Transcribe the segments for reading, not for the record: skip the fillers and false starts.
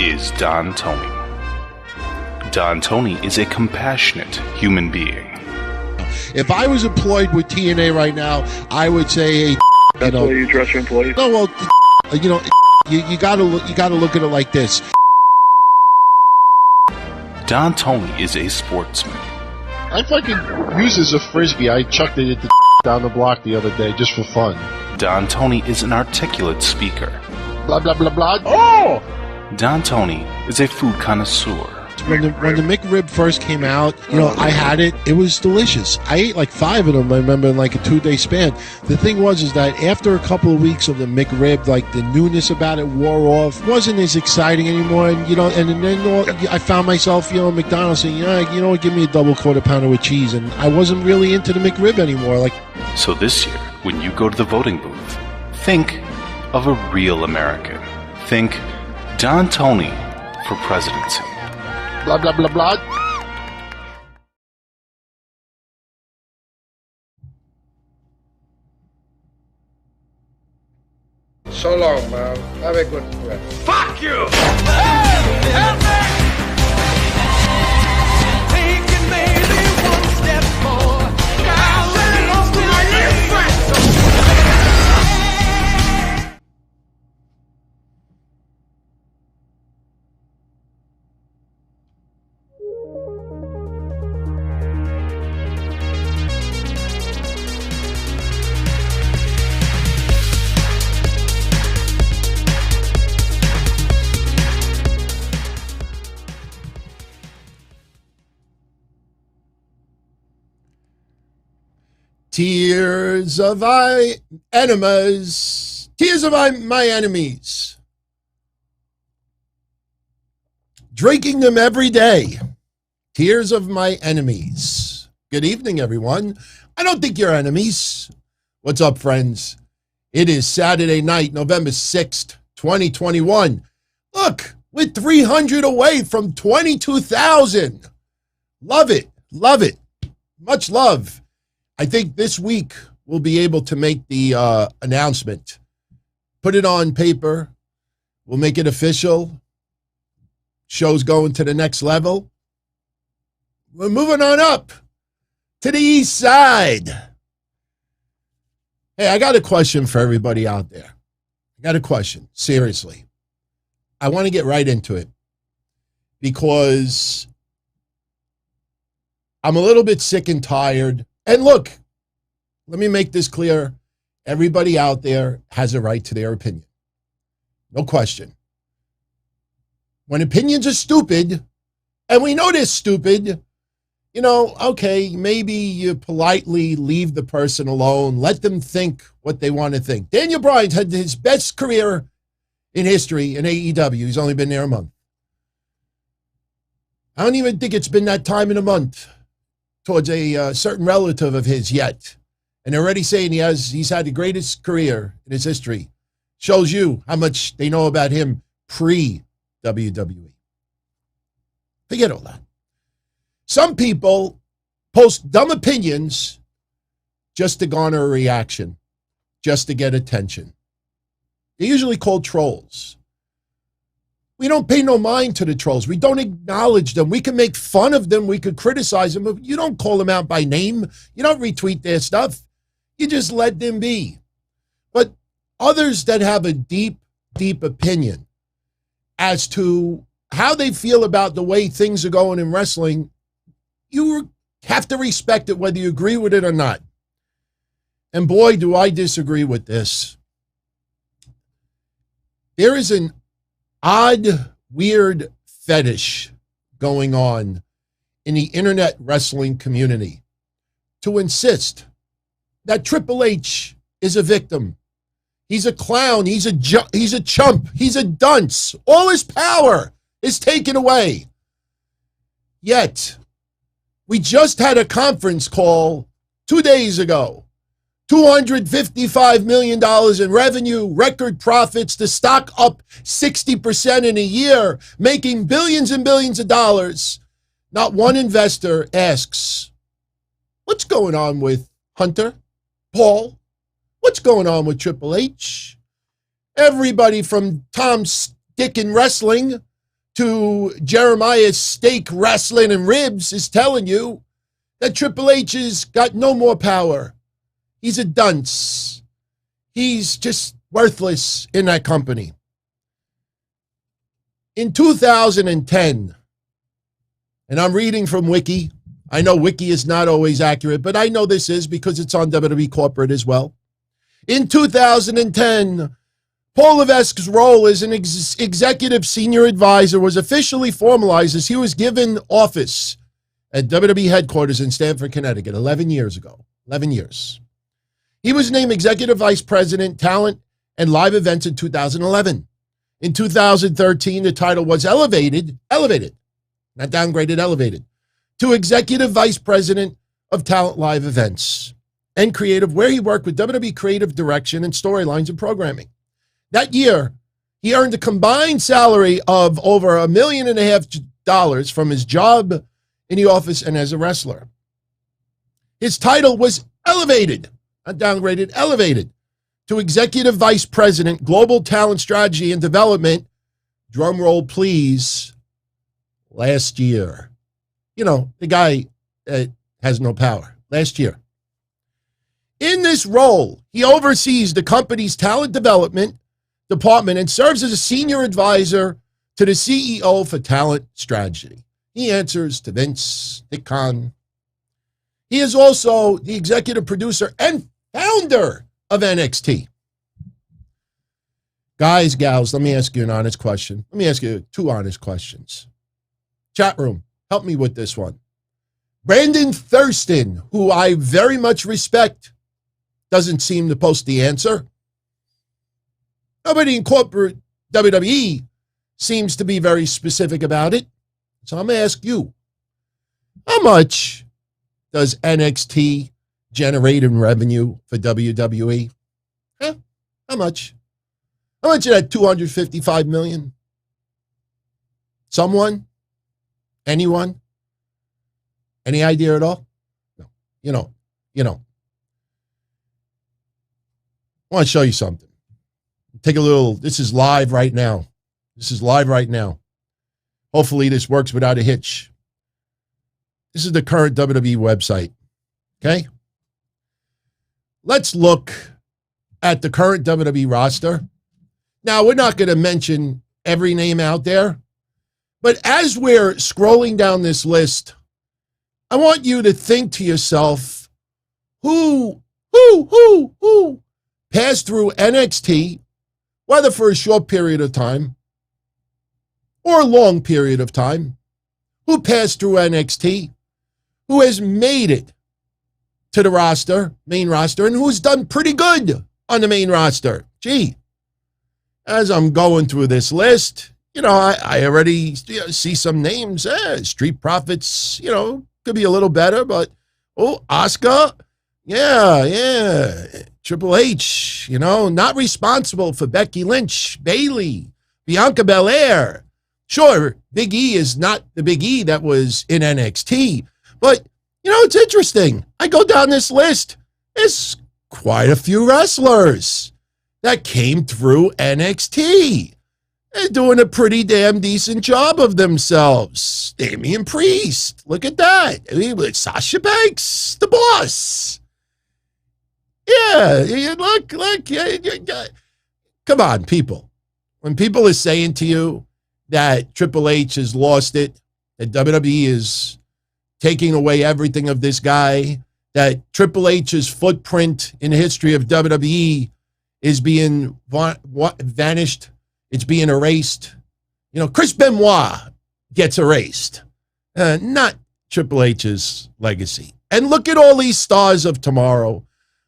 is Don Tony. Don Tony is a compassionate human being. If I was employed with TNA right now, I would say, That's the way you dress your employees? No, well, you gotta look at it like this. Don Tony is a sportsman. I fucking used as a frisbee. I chucked it at the down the block the other day just for fun. Don Tony is an articulate speaker. Blah, blah, blah, blah. Oh! Don Tony is a food connoisseur. When the McRib first came out, I had it. It was delicious. I ate like 5 of them, I remember, in like a 2-day span. The thing was that after a couple of weeks of the McRib, like the newness about it wore off. It wasn't as exciting anymore. And, I found myself, at McDonald's saying, give me a double quarter pounder with cheese. And I wasn't really into the McRib anymore. So this year, when you go to the voting booth, think of a real American. Think Don Tony for presidency. Blah, blah, blah, blah. So long, man. Have a good rest. Fuck you! Hey! Help me! Taking maybe one step more. I'll let it off to my little friend. Tears of my enemies. Tears of my enemies. Drinking them every day. Tears of my enemies. Good evening, everyone. I don't think you're enemies. What's up, friends? It is Saturday night, November 6th, 2021. Look, we're 300 away from 22,000. Love it. Love it. Much love. I think this week we'll be able to make the announcement. Put it on paper. We'll make it official. Show's going to the next level. We're moving on up to the east side. Hey, I got a question for everybody out there. I got a question, seriously. I want to get right into it because I'm a little bit sick and tired. And look, let me make this clear. Everybody out there has a right to their opinion. No question. When opinions are stupid, and we know they're stupid, okay, maybe you politely leave the person alone, let them think what they want to think. Daniel Bryan had his best career in history in AEW. He's only been there a month. I don't even think it's been that time in a month towards a certain relative of his yet. And they're already saying he's had the greatest career in his history. Shows you how much they know about him pre-WWE. Forget all that. Some people post dumb opinions just to garner a reaction, just to get attention. They're usually called trolls. We don't pay no mind to the trolls. We don't acknowledge them. We can make fun of them. We could criticize them, but you don't call them out by name. You don't retweet their stuff. You just let them be. But others that have a deep, deep opinion as to how they feel about the way things are going in wrestling, you have to respect it whether you agree with it or not. And boy, do I disagree with this. There is an odd, weird fetish going on in the internet wrestling community to insist that Triple H is a victim. He's a clown. He's a chump. He's a dunce. All his power is taken away. Yet, we just had a conference call 2 days ago. $255 million in revenue, record profits, the stock up 60% in a year, making billions and billions of dollars. Not one investor asks, what's going on with Hunter, Paul? What's going on with Triple H? Everybody from Tom Stick in Wrestling to Jeremiah's steak, wrestling, and ribs is telling you that Triple H has got no more power. He's a dunce. He's just worthless in that company. In 2010, and I'm reading from Wiki. I know Wiki is not always accurate, but I know this is because it's on WWE Corporate as well. In 2010, Paul Levesque's role as an executive senior advisor was officially formalized as he was given office at WWE headquarters in Stamford, Connecticut, 11 years ago. 11 years. He was named executive vice president, talent, and live events in 2011. In 2013, the title was elevated, not downgraded, elevated, to executive vice president of talent, live events, and creative, where he worked with WWE creative direction and storylines and programming. That year, he earned a combined salary of over $1.5 million from his job in the office and as a wrestler. His title was elevated, not downgraded, elevated, to executive vice president, global talent strategy and development, drum roll please, last year. You know, the guy has no power. Last year. In this role, he oversees the company's talent development department and serves as a senior advisor to the CEO for talent strategy. He answers to Vince Dickon. He is also the executive producer and founder of NXT. Guys, gals, let me ask you an honest question. Let me ask you two honest questions. Chat room, help me with this one. Brandon Thurston, who I very much respect, doesn't seem to post the answer. Nobody in corporate WWE seems to be very specific about it. So I'm going to ask you, how much does NXT generate in revenue for WWE? Huh? How much? How much of that $255 million? Someone? Anyone? Any idea at all? No. You know. I want to show you something. Take a little, this is live right now. Hopefully this works without a hitch. This is the current WWE website. Okay? Let's look at the current WWE roster. Now, we're not going to mention every name out there, but as we're scrolling down this list, I want you to think to yourself, who passed through NXT, whether for a short period of time or a long period of time, who passed through NXT, who has made it to the roster, main roster, and who's done pretty good on the main roster. Gee, as I'm going through this list, I already see some names. Street Profits, could be a little better, but, Asuka, yeah. Triple H, not responsible for Becky Lynch, Bayley, Bianca Belair. Sure, Big E is not the Big E that was in NXT, but, it's interesting. I go down this list. There's quite a few wrestlers that came through NXT. They're doing a pretty damn decent job of themselves. Damian Priest, look at that. With Sasha Banks, the boss. Yeah, look. Come on, people. When people are saying to you that Triple H has lost it, that WWE is taking away everything of this guy, that Triple H's footprint in the history of WWE is being vanished, it's being erased. Chris Benoit gets erased, not Triple H's legacy. And look at all these stars of tomorrow.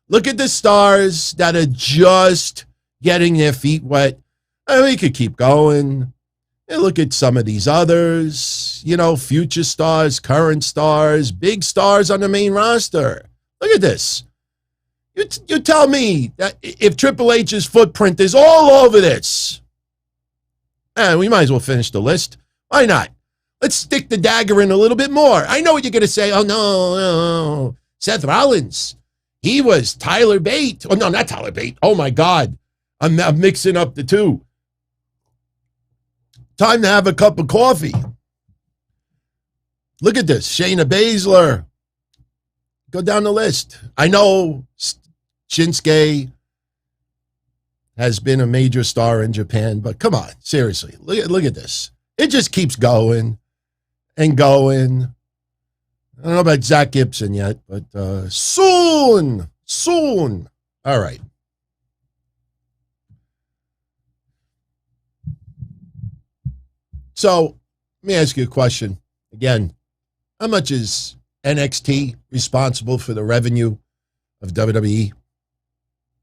Look at the stars that are just getting their feet wet. We could keep going. And look at some of these others, future stars, current stars, big stars on the main roster. Look at this. You tell me that if Triple H's footprint is all over this, we might as well finish the list. Why not? Let's stick the dagger in a little bit more. I know what you're going to say. Oh, no. Seth Rollins. He was Tyler Bate. Oh, no, not Tyler Bate. Oh, my God. I'm mixing up the two. Time to have a cup of coffee. Look at this. Shayna Baszler. Go down the list. I know Shinsuke has been a major star in Japan, but come on, seriously. Look at this. It just keeps going and going. I don't know about Zach Gibson yet, but soon. All right. So let me ask you a question. Again, how much is NXT responsible for the revenue of WWE?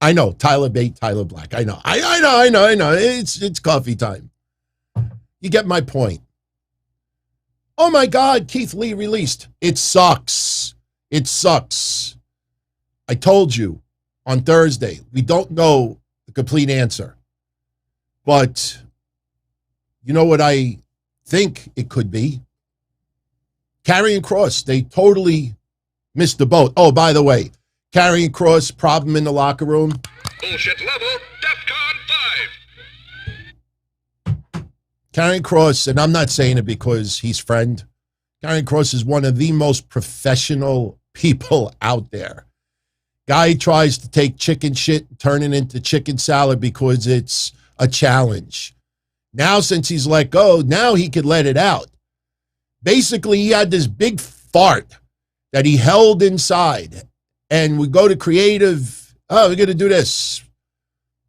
I know, Tyler Bate, Tyler Black. I know. It's coffee time. You get my point. Oh my God, Keith Lee released. It sucks. I told you on Thursday, we don't know the complete answer. But you know what I think it could be? Karrion Kross, they totally missed the boat. Oh, by the way, Karrion Kross, problem in the locker room. Bullshit level, DEFCON 5. Karrion Kross, and I'm not saying it because he's friend. Karrion Kross is one of the most professional people out there. Guy tries to take chicken shit and turn it into chicken salad because it's a challenge. Now, since he's let go, now he could let it out. Basically, he had this big fart that he held inside. And we go to creative, we're going to do this.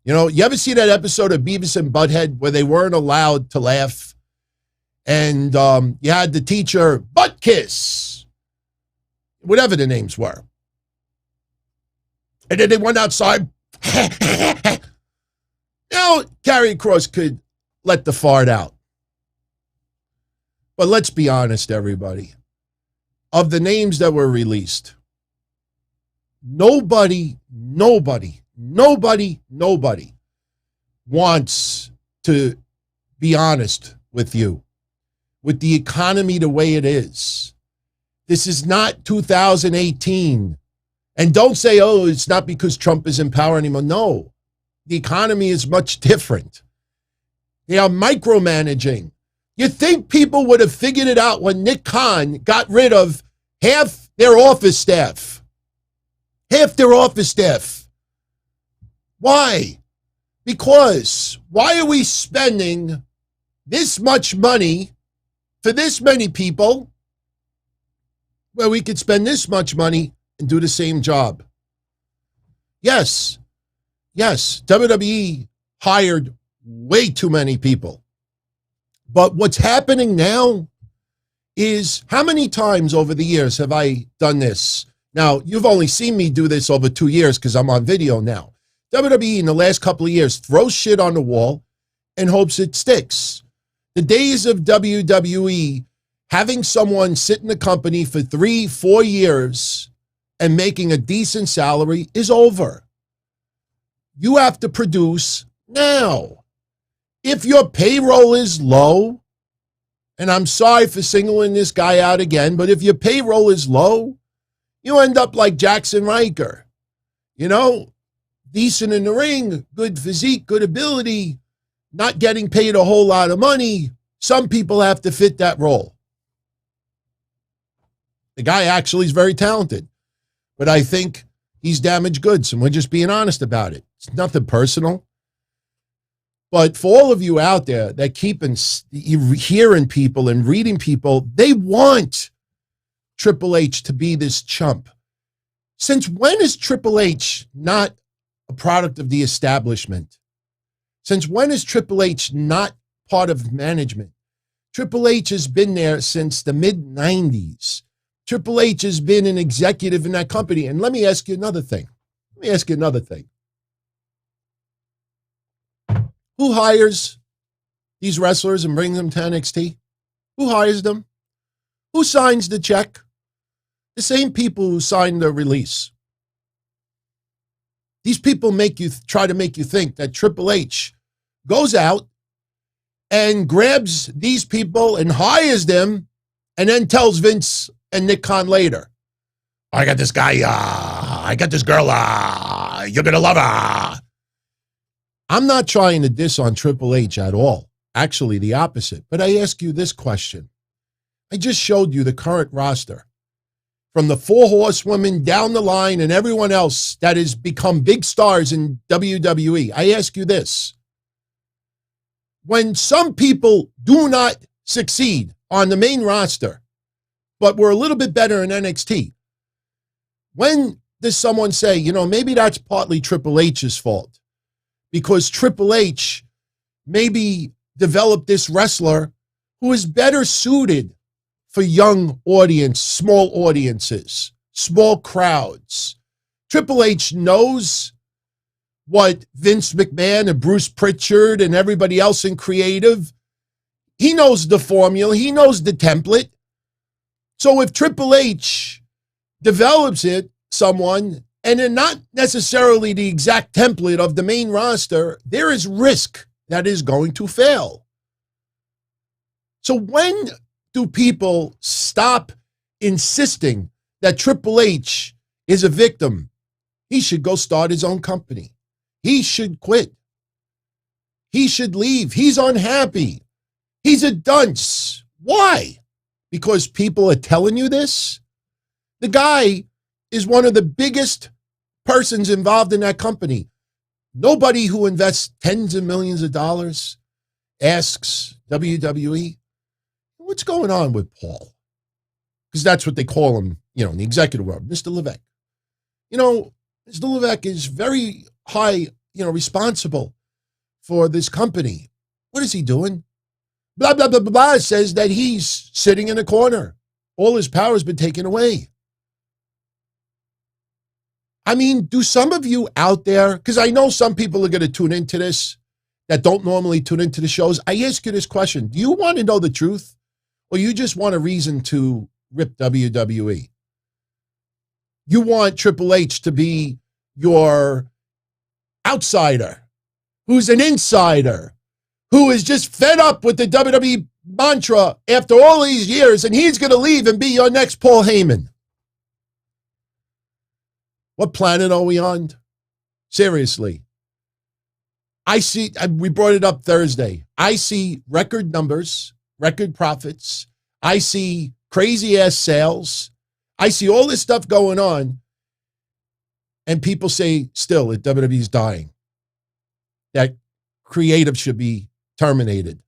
You know, you ever see that episode of Beavis and Butthead where they weren't allowed to laugh? And you had the teacher, butt kiss, whatever the names were. And then they went outside. Now, Karrion Kross could let the fart out. But let's be honest, everybody. Of the names that were released, nobody wants to be honest with you. With the economy the way it is, this is not 2018. And don't say, oh, it's not because Trump is in power anymore. No, the economy is much different. They are micromanaging. You think people would have figured it out when Nick Khan got rid of half their office staff? Half their office staff. Why? Because why are we spending this much money for this many people where we could spend this much money and do the same job? Yes, WWE hired way too many people. But what's happening now is, how many times over the years have I done this? Now, you've only seen me do this over 2 years because I'm on video now. WWE in the last couple of years throws shit on the wall and hopes it sticks. The days of WWE having someone sit in the company for 3-4 years and making a decent salary is over. You have to produce now. If your payroll is low, and I'm sorry for singling this guy out again, but if your payroll is low, you end up like Jackson Riker. You know, decent in the ring, good physique, good ability, not getting paid a whole lot of money. Some people have to fit that role. The guy actually is very talented, but I think he's damaged goods, and we're just being honest about it. It's nothing personal. But for all of you out there that keep hearing people and reading people, they want Triple H to be this chump. Since when is Triple H not a product of the establishment? Since when is Triple H not part of management? Triple H has been there since the mid-90s. Triple H has been an executive in that company. And let me ask you another thing. Who hires these wrestlers and brings them to NXT? Who hires them? Who signs the check? The same people who signed the release. These people try to make you think that Triple H goes out and grabs these people and hires them and then tells Vince and Nick Khan later, I got this guy, I got this girl, you're going to love her. I'm not trying to diss on Triple H at all. Actually, the opposite. But I ask you this question. I just showed you the current roster. From the 4 horsewomen down the line and everyone else that has become big stars in WWE. I ask you this. When some people do not succeed on the main roster, but we're a little bit better in NXT, when does someone say, you know, maybe that's partly Triple H's fault? Because Triple H maybe developed this wrestler who is better suited for young audience, small audiences, small crowds. Triple H knows what Vince McMahon and Bruce Pritchard and everybody else in creative, he knows the formula, he knows the template. So if Triple H develops someone, and they're not necessarily the exact template of the main roster, there is risk that is going to fail. So when do people stop insisting that Triple H is a victim? He should go start his own company. He should quit. He should leave. He's unhappy. He's a dunce. Why? Because people are telling you this? The guy is one of the biggest persons involved in that company. Nobody who invests tens of millions of dollars asks WWE, what's going on with Paul? Because that's what they call him, you know, in the executive world, Mr. Levesque. You know, Mr. Levesque is very high, you know, responsible for this company. What is he doing? Blah, blah, blah, blah, blah, says that he's sitting in a corner. All his power has been taken away. I mean, do some of you out there, because I know some people are going to tune into this that don't normally tune into the shows. I ask you this question. Do you want to know the truth? Or you just want a reason to rip WWE? You want Triple H to be your outsider, who's an insider, who is just fed up with the WWE mantra after all these years, and he's going to leave and be your next Paul Heyman. What planet are we on? Seriously. We brought it up Thursday. I see record numbers, record profits. I see crazy ass sales. I see all this stuff going on. And people say still that WWE's dying. That creative should be terminated.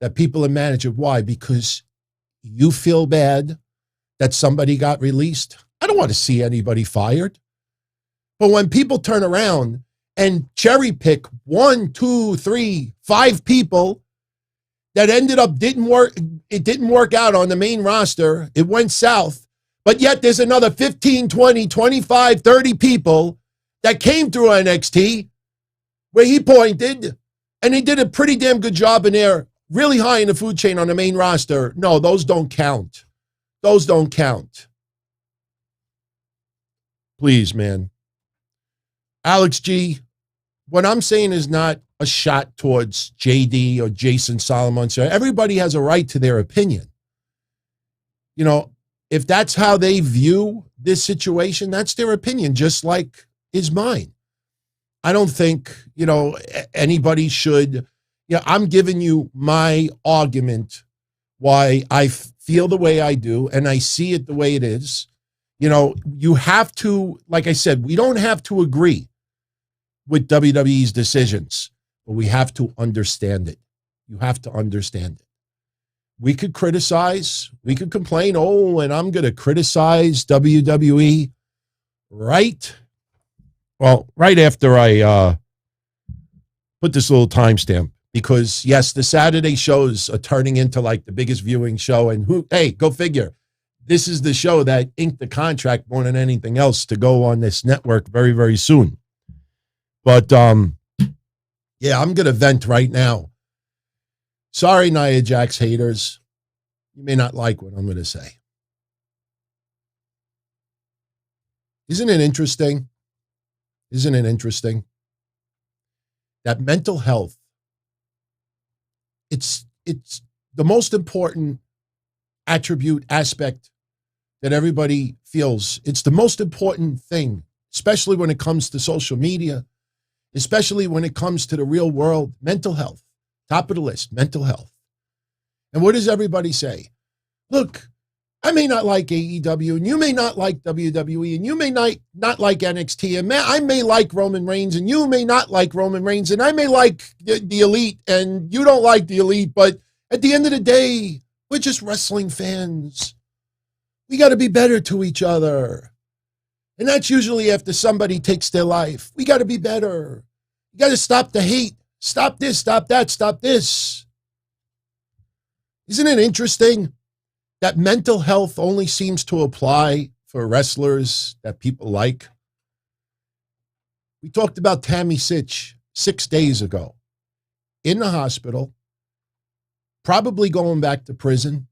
That people are managing. Why? Because you feel bad that somebody got released. I don't want to see anybody fired. But when people turn around and cherry pick 1, 2, 3, 5 people that ended up it didn't work out on the main roster, it went south, but yet there's another 15, 20, 25, 30 people that came through NXT where he pointed, and he did a pretty damn good job in there, really high in the food chain on the main roster. No, those don't count. Those don't count. Please, man. Alex G., what I'm saying is not a shot towards JD or Jason Solomon. So everybody has a right to their opinion. You know, if that's how they view this situation, that's their opinion, just like is mine. I don't think, you know, anybody should, I'm giving you my argument why I feel the way I do and I see it the way it is. You know, you have to, like I said, we don't have to agree with WWE's decisions, but we have to understand it. You have to understand it. We could criticize, we could complain, and I'm going to criticize WWE right after I put this little timestamp, because yes, the Saturday shows are turning into like the biggest viewing show, and go figure. This is the show that inked the contract more than anything else to go on this network very, very soon. But, I'm going to vent right now. Sorry, Nia Jax haters. You may not like what I'm going to say. Isn't it interesting? Isn't it interesting that mental health, it's the most important aspect that everybody feels. It's the most important thing, especially when it comes to social media, especially when it comes to the real world. Mental health Top of the list, mental health. And what does everybody say? Look, I may not like AEW, and you may not like WWE, and you may not like NXT, and I may like Roman Reigns, and you may not like Roman Reigns, and I may like the Elite, and you don't like the Elite, but at the end of the day, we're just wrestling fans. We got to be better to each other. And that's usually after somebody takes their life. We got to be better. You got to stop the hate. Stop this, stop that, stop this. Isn't it interesting that mental health only seems to apply for wrestlers that people like? We talked about Tammy Sitch 6 days ago. In the hospital, probably going back to prison,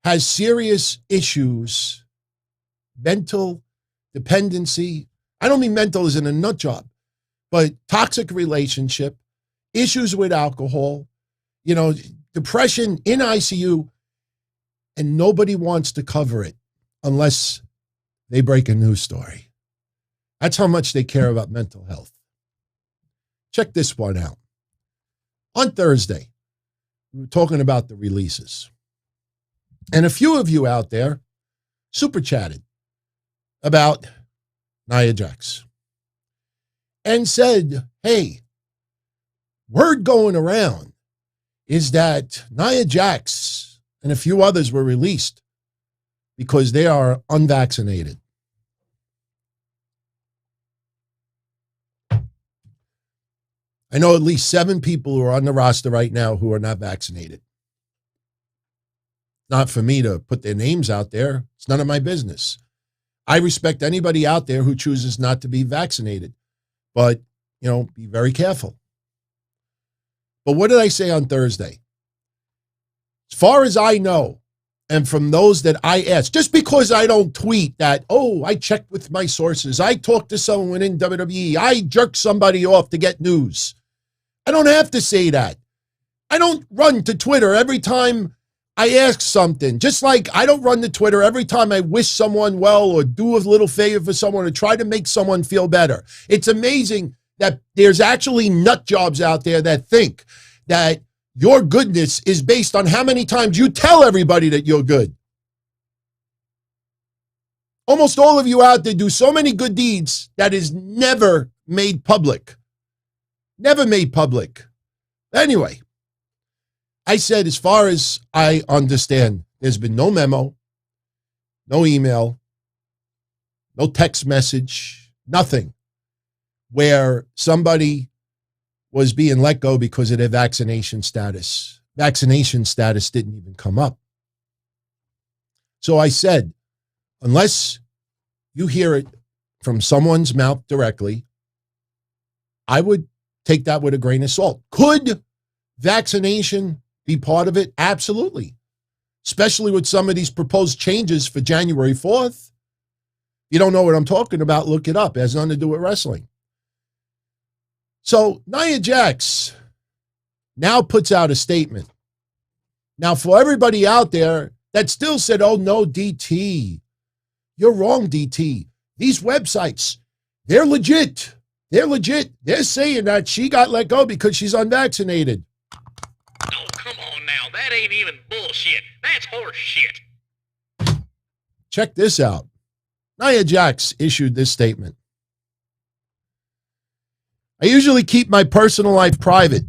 has serious issues, mental dependency. I don't mean mental as in a nut job, but toxic relationship, issues with alcohol, depression in ICU, and nobody wants to cover it unless they break a news story. That's how much they care about mental health. Check this one out. On Thursday, we were talking about the releases. And a few of you out there super chatted about Nia Jax and said, hey, word going around is that Nia Jax and a few others were released because they are unvaccinated. I know at least 7 people who are on the roster right now who are not vaccinated. Not for me to put their names out there. It's none of my business. I respect anybody out there who chooses not to be vaccinated. But, be very careful. But what did I say on Thursday? As far as I know, and from those that I asked, just because I don't tweet that, I checked with my sources, I talked to someone in WWE, I jerked somebody off to get news. I don't have to say that. I don't run to Twitter every time I ask something, just like I don't run to Twitter every time I wish someone well or do a little favor for someone or try to make someone feel better. It's amazing that there's actually nut jobs out there that think that your goodness is based on how many times you tell everybody that you're good. Almost all of you out there do so many good deeds that is never made public. Never made public. Anyway, I said, as far as I understand, there's been no memo, no email, no text message, nothing where somebody was being let go because of their vaccination status. Vaccination status didn't even come up. So I said, unless you hear it from someone's mouth directly, I would take that with a grain of salt. Could vaccination be part of it? Absolutely. Especially with some of these proposed changes for January 4th. You don't know what I'm talking about, look it up. It has nothing to do with wrestling. So Nia Jax now puts out a statement. Now, for everybody out there that still said, oh, no, DT, you're wrong, DT. These websites, they're legit. They're legit. They're saying that she got let go because she's unvaccinated. Oh, come on now. That ain't even bullshit. That's horse shit. Check this out. Nia Jax issued this statement. I usually keep my personal life private,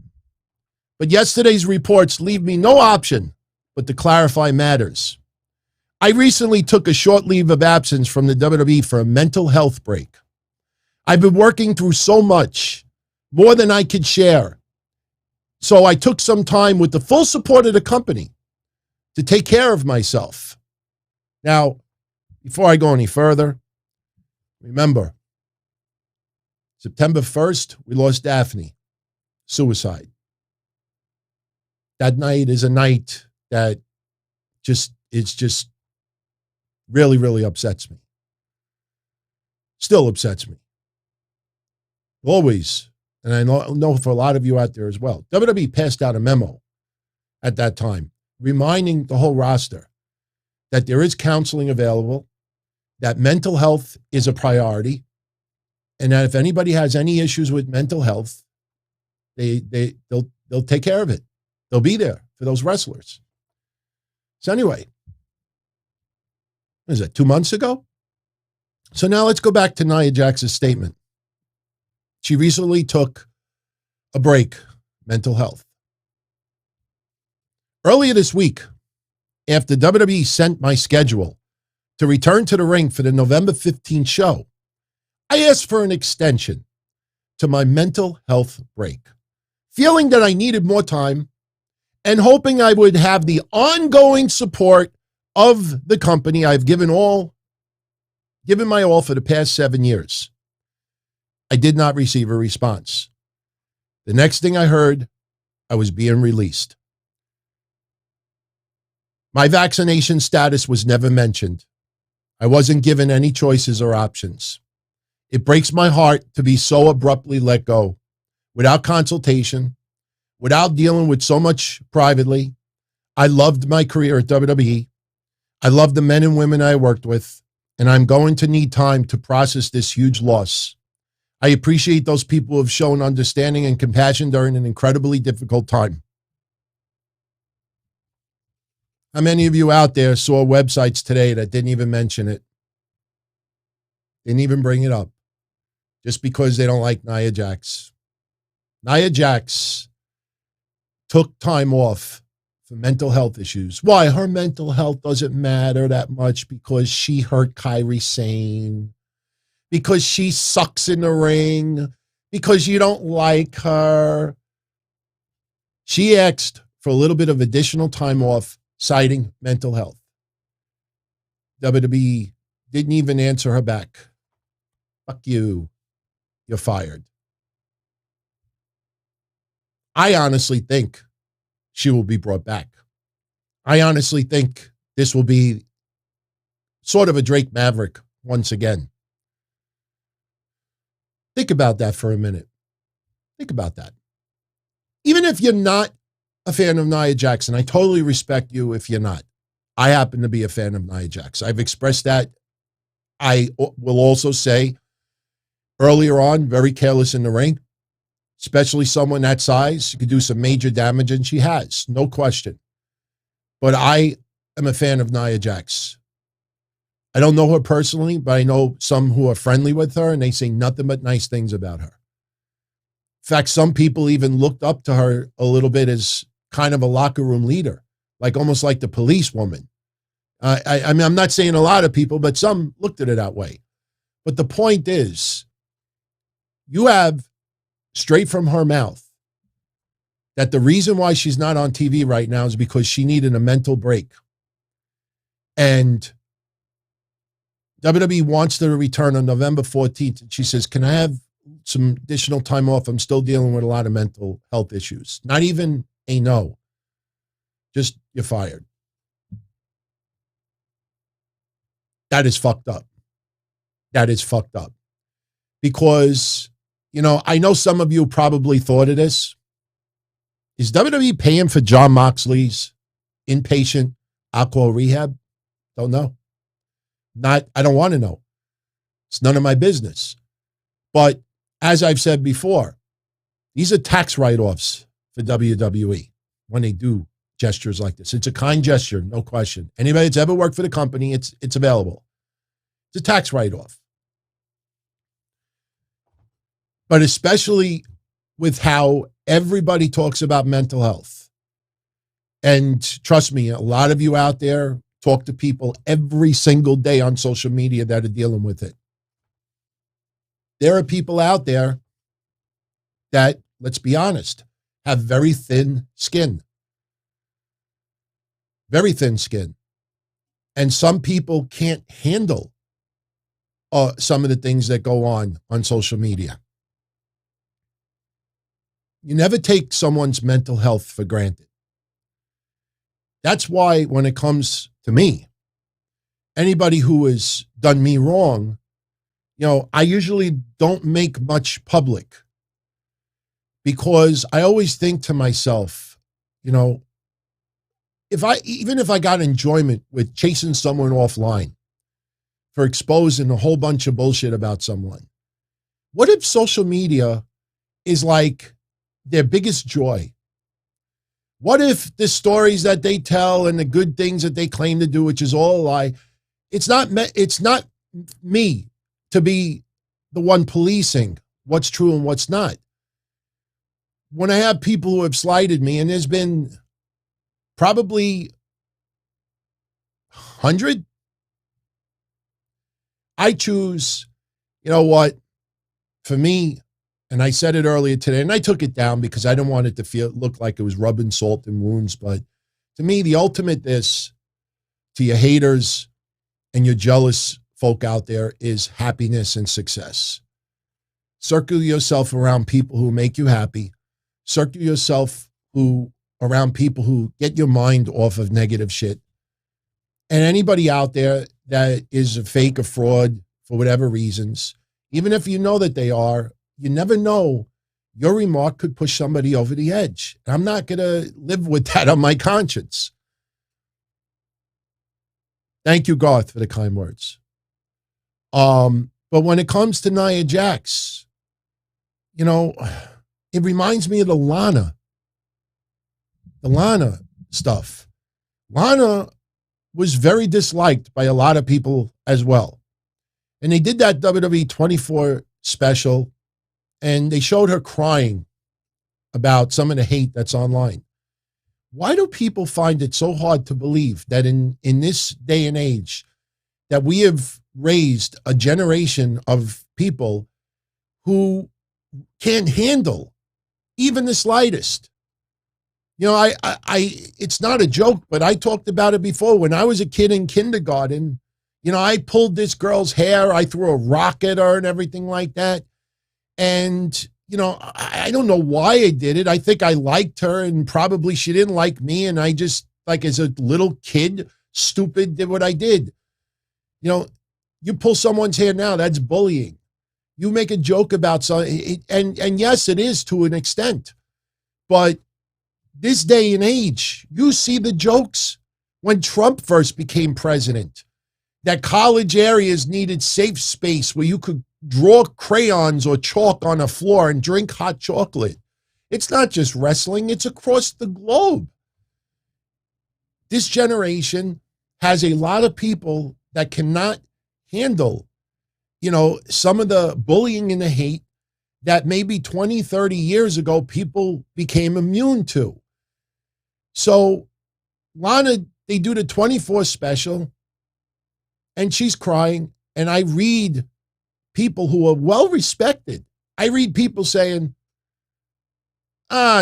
but yesterday's reports leave me no option but to clarify matters. I recently took a short leave of absence from the WWE for a mental health break. I've been working through so much, more than I could share. So I took some time with the full support of the company to take care of myself. Now, before I go any further, remember, September 1st, we lost Daphne. Suicide. That night is a night that just really, really upsets me. Still upsets me. Always. And I know for a lot of you out there as well. WWE passed out a memo at that time reminding the whole roster that there is counseling available, that mental health is a priority, and that if anybody has any issues with mental health, they'll they'll take care of it. They'll be there for those wrestlers. So anyway, what is that, 2 months ago? So now let's go back to Nia Jax's statement. She recently took a break, mental health. Earlier this week, after WWE sent my schedule to return to the ring for the November 15th show, I asked for an extension to my mental health break, feeling that I needed more time and hoping I would have the ongoing support of the company I've given my all for the past 7 years. I did not receive a response. The next thing I heard, I was being released. My vaccination status was never mentioned. I wasn't given any choices or options. It breaks my heart to be so abruptly let go, without consultation, without dealing with so much privately. I loved my career at WWE. I loved the men and women I worked with, and I'm going to need time to process this huge loss. I appreciate those people who have shown understanding and compassion during an incredibly difficult time. How many of you out there saw websites today that didn't even mention it? Didn't even bring it up. Just because they don't like Nia Jax. Nia Jax took time off for mental health issues. Why? Her mental health doesn't matter that much because she hurt Kairi Sane. Because she sucks in the ring. Because you don't like her. She asked for a little bit of additional time off, citing mental health. WWE didn't even answer her back. Fuck you. You're fired. I honestly think she will be brought back. I honestly think this will be sort of a Drake Maverick once again. Think about that for a minute. Think about that. Even if you're not a fan of Nia Jax, and I totally respect you if you're not. I happen to be a fan of Nia Jax. I've expressed that. I will also say, earlier on, very careless in the ring, especially someone that size. You could do some major damage, and she has, no question. But I am a fan of Nia Jax. I don't know her personally, but I know some who are friendly with her, and they say nothing but nice things about her. In fact, some people even looked up to her a little bit as kind of a locker room leader, like almost like the police woman. I mean, I'm not saying a lot of people, but some looked at it that way. But the point is, you have straight from her mouth that the reason why she's not on TV right now is because she needed a mental break. And WWE wants her to return on November 14th. And she says, can I have some additional time off? I'm still dealing with a lot of mental health issues. Not even a no. Just, you're fired. That is fucked up. That is fucked up. Because, you know, I know some of you probably thought of this. Is WWE paying for Jon Moxley's inpatient alcohol rehab? Don't know. I don't want to know. It's none of my business. But as I've said before, these are tax write-offs for WWE when they do gestures like this. It's a kind gesture, no question. Anybody that's ever worked for the company, it's available. It's a tax write-off. But especially with how everybody talks about mental health. And trust me, a lot of you out there talk to people every single day on social media that are dealing with it. There are people out there that, let's be honest, have very thin skin. Very thin skin. And some people can't handle some of the things that go on social media. You never take someone's mental health for granted. That's why when it comes to me, anybody who has done me wrong, you know, I usually don't make much public because I always think to myself, you know, even if I got enjoyment with chasing someone offline for exposing a whole bunch of bullshit about someone, what if social media is like their biggest joy? What if the stories that they tell and the good things that they claim to do, which is all a lie, it's not me to be the one policing what's true and what's not. When I have people who have slighted me, and there's been probably 100, I choose, you know what, for me, and I said it earlier today, and I took it down because I didn't want it to look like it was rubbing salt in wounds, but to me, the ultimate this to your haters and your jealous folk out there is happiness and success. Circle yourself around people who make you happy. Circle yourself around people who get your mind off of negative shit. And anybody out there that is a fake or fraud for whatever reasons, even if you know that they are, you never know. Your remark could push somebody over the edge. And I'm not going to live with that on my conscience. Thank you, Garth, for the kind words. But when it comes to Nia Jax, you know, it reminds me of the Lana stuff. Lana was very disliked by a lot of people as well. And they did that WWE 24 special, and they showed her crying about some of the hate that's online. Why do people find it so hard to believe that in this day and age that we have raised a generation of people who can't handle even the slightest? You know, I it's not a joke, but I talked about it before. When I was a kid in kindergarten, you know, I pulled this girl's hair, I threw a rock at her and everything like that. And, you know, I don't know why I did it. I think I liked her, and probably she didn't like me. And I just, like, as a little kid, stupid, did what I did. You know, you pull someone's hair now, that's bullying. You make a joke about something, and yes, it is to an extent. But this day and age, you see the jokes when Trump first became president, that college areas needed safe space where you could draw crayons or chalk on a floor and drink hot chocolate. It's not just wrestling, it's across the globe. This generation has a lot of people that cannot handle, you know, some of the bullying and the hate that maybe 20, 30 years ago people became immune to. So Lana, they do the 24 special, and she's crying, and I read people who are well respected. I read people saying,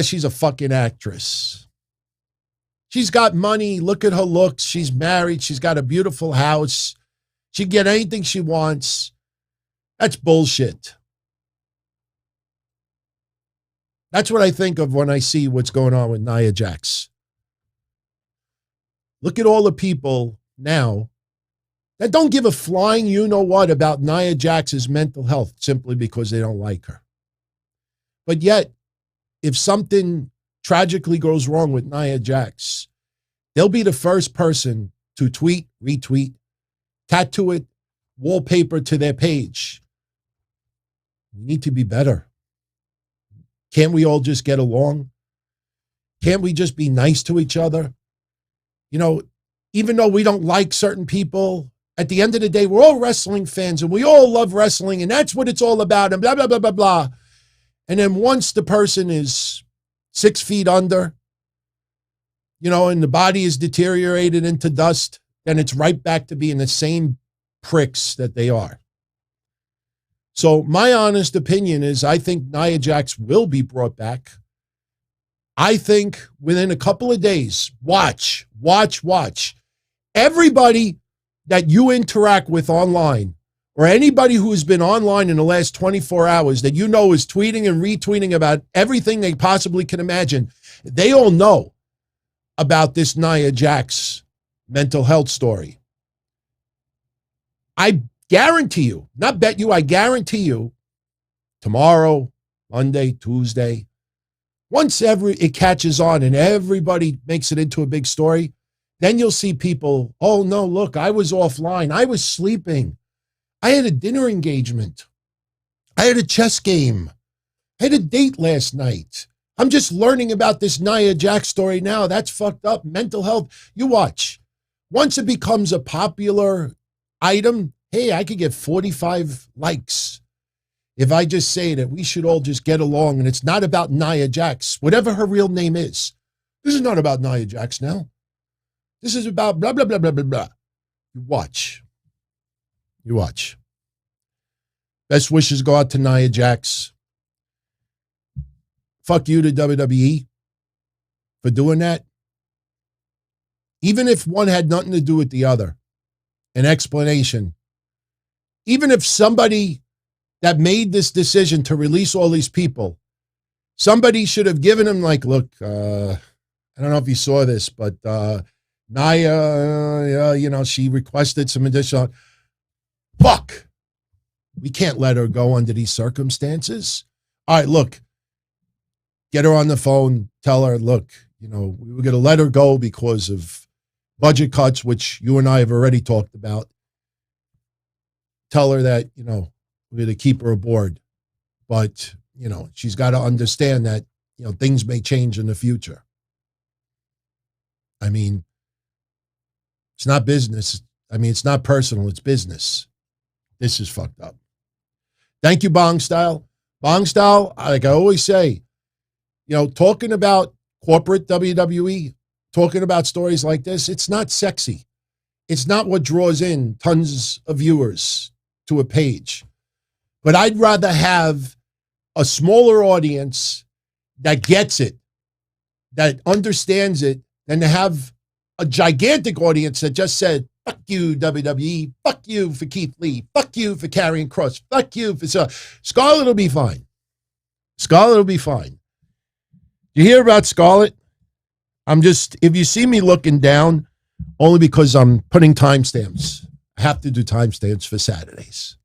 she's a fucking actress. She's got money. Look at her looks. She's married. She's got a beautiful house. She can get anything she wants. That's bullshit. That's what I think of when I see what's going on with Nia Jax. Look at all the people now that don't give a flying you-know-what about Nia Jax's mental health simply because they don't like her. But yet, if something tragically goes wrong with Nia Jax, they'll be the first person to tweet, retweet, tattoo it, wallpaper to their page. We need to be better. Can't we all just get along? Can't we just be nice to each other? You know, even though we don't like certain people, at the end of the day, we're all wrestling fans and we all love wrestling and that's what it's all about and blah, blah, blah, blah, blah. And then once the person is 6 feet under, you know, and the body is deteriorated into dust, then it's right back to being the same pricks that they are. So my honest opinion is I think Nia Jax will be brought back. I think within a couple of days, watch. Everybody that you interact with online, or anybody who has been online in the last 24 hours that you know is tweeting and retweeting about everything they possibly can imagine, they all know about this Nia Jax mental health story. I guarantee you, not bet you, I guarantee you, tomorrow, Monday, Tuesday, once it catches on and everybody makes it into a big story, then you'll see people, oh no, look, I was offline. I was sleeping. I had a dinner engagement. I had a chess game. I had a date last night. I'm just learning about this Nia Jax story now. That's fucked up. Mental health. You watch. Once it becomes a popular item, hey, I could get 45 likes if I just say that we should all just get along and it's not about Nia Jax, whatever her real name is. This is not about Nia Jax now. This is about blah, blah, blah, blah, blah, blah. You watch. You watch. Best wishes go out to Nia Jax. Fuck you to WWE for doing that. Even if one had nothing to do with the other, an explanation. Even if somebody that made this decision to release all these people, somebody should have given him like, look, I don't know if you saw this, but Nia, she requested some additional. Fuck. We can't let her go under these circumstances. All right, look. Get her on the phone. Tell her, look, we were going to let her go because of budget cuts, which you and I have already talked about. Tell her that, we're going to keep her aboard. But, she's got to understand that, things may change in the future. I mean, it's not business. I mean, it's not personal. It's business. This is fucked up. Thank you, Bong Style. Bong Style, like I always say, talking about corporate WWE, talking about stories like this, it's not sexy. It's not what draws in tons of viewers to a page. But I'd rather have a smaller audience that gets it, that understands it, than to have a gigantic audience that just said, fuck you, WWE, fuck you for Keith Lee, fuck you for Karrion Kross, fuck you for Scarlett will be fine. Scarlett will be fine. You hear about Scarlett? If you see me looking down, only because I'm putting timestamps. I have to do timestamps for Saturdays.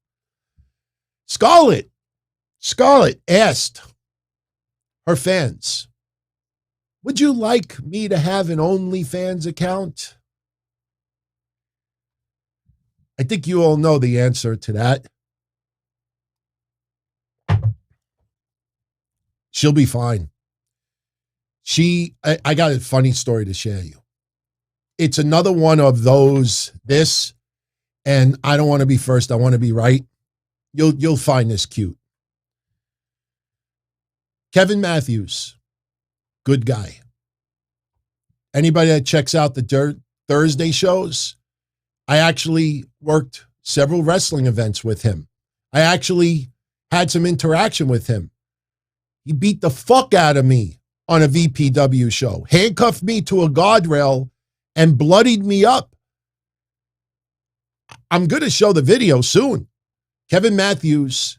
Scarlett asked her fans, would you like me to have an OnlyFans account? I think you all know the answer to that. She'll be fine. I got a funny story to share you. It's another one of those, and I don't want to be first, I want to be right. You'll find this cute. Kevin Matthews, good guy. Anybody that checks out the Thursday shows, I actually worked several wrestling events with him. I actually had some interaction with him. He beat the fuck out of me on a VPW show, handcuffed me to a guardrail and bloodied me up. I'm going to show the video soon. Kevin Matthews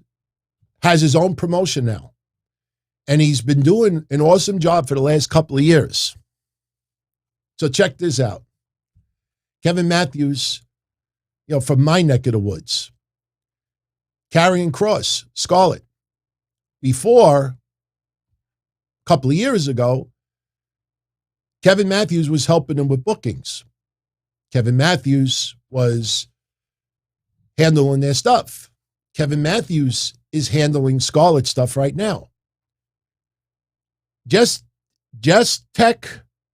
has his own promotion now, and he's been doing an awesome job for the last couple of years. So check this out. Kevin Matthews, from my neck of the woods. Karrion Kross, Scarlett. Before, a couple of years ago, Kevin Matthews was helping him with bookings. Kevin Matthews was handling their stuff. Kevin Matthews is handling Scarlett's stuff right now. Just Tech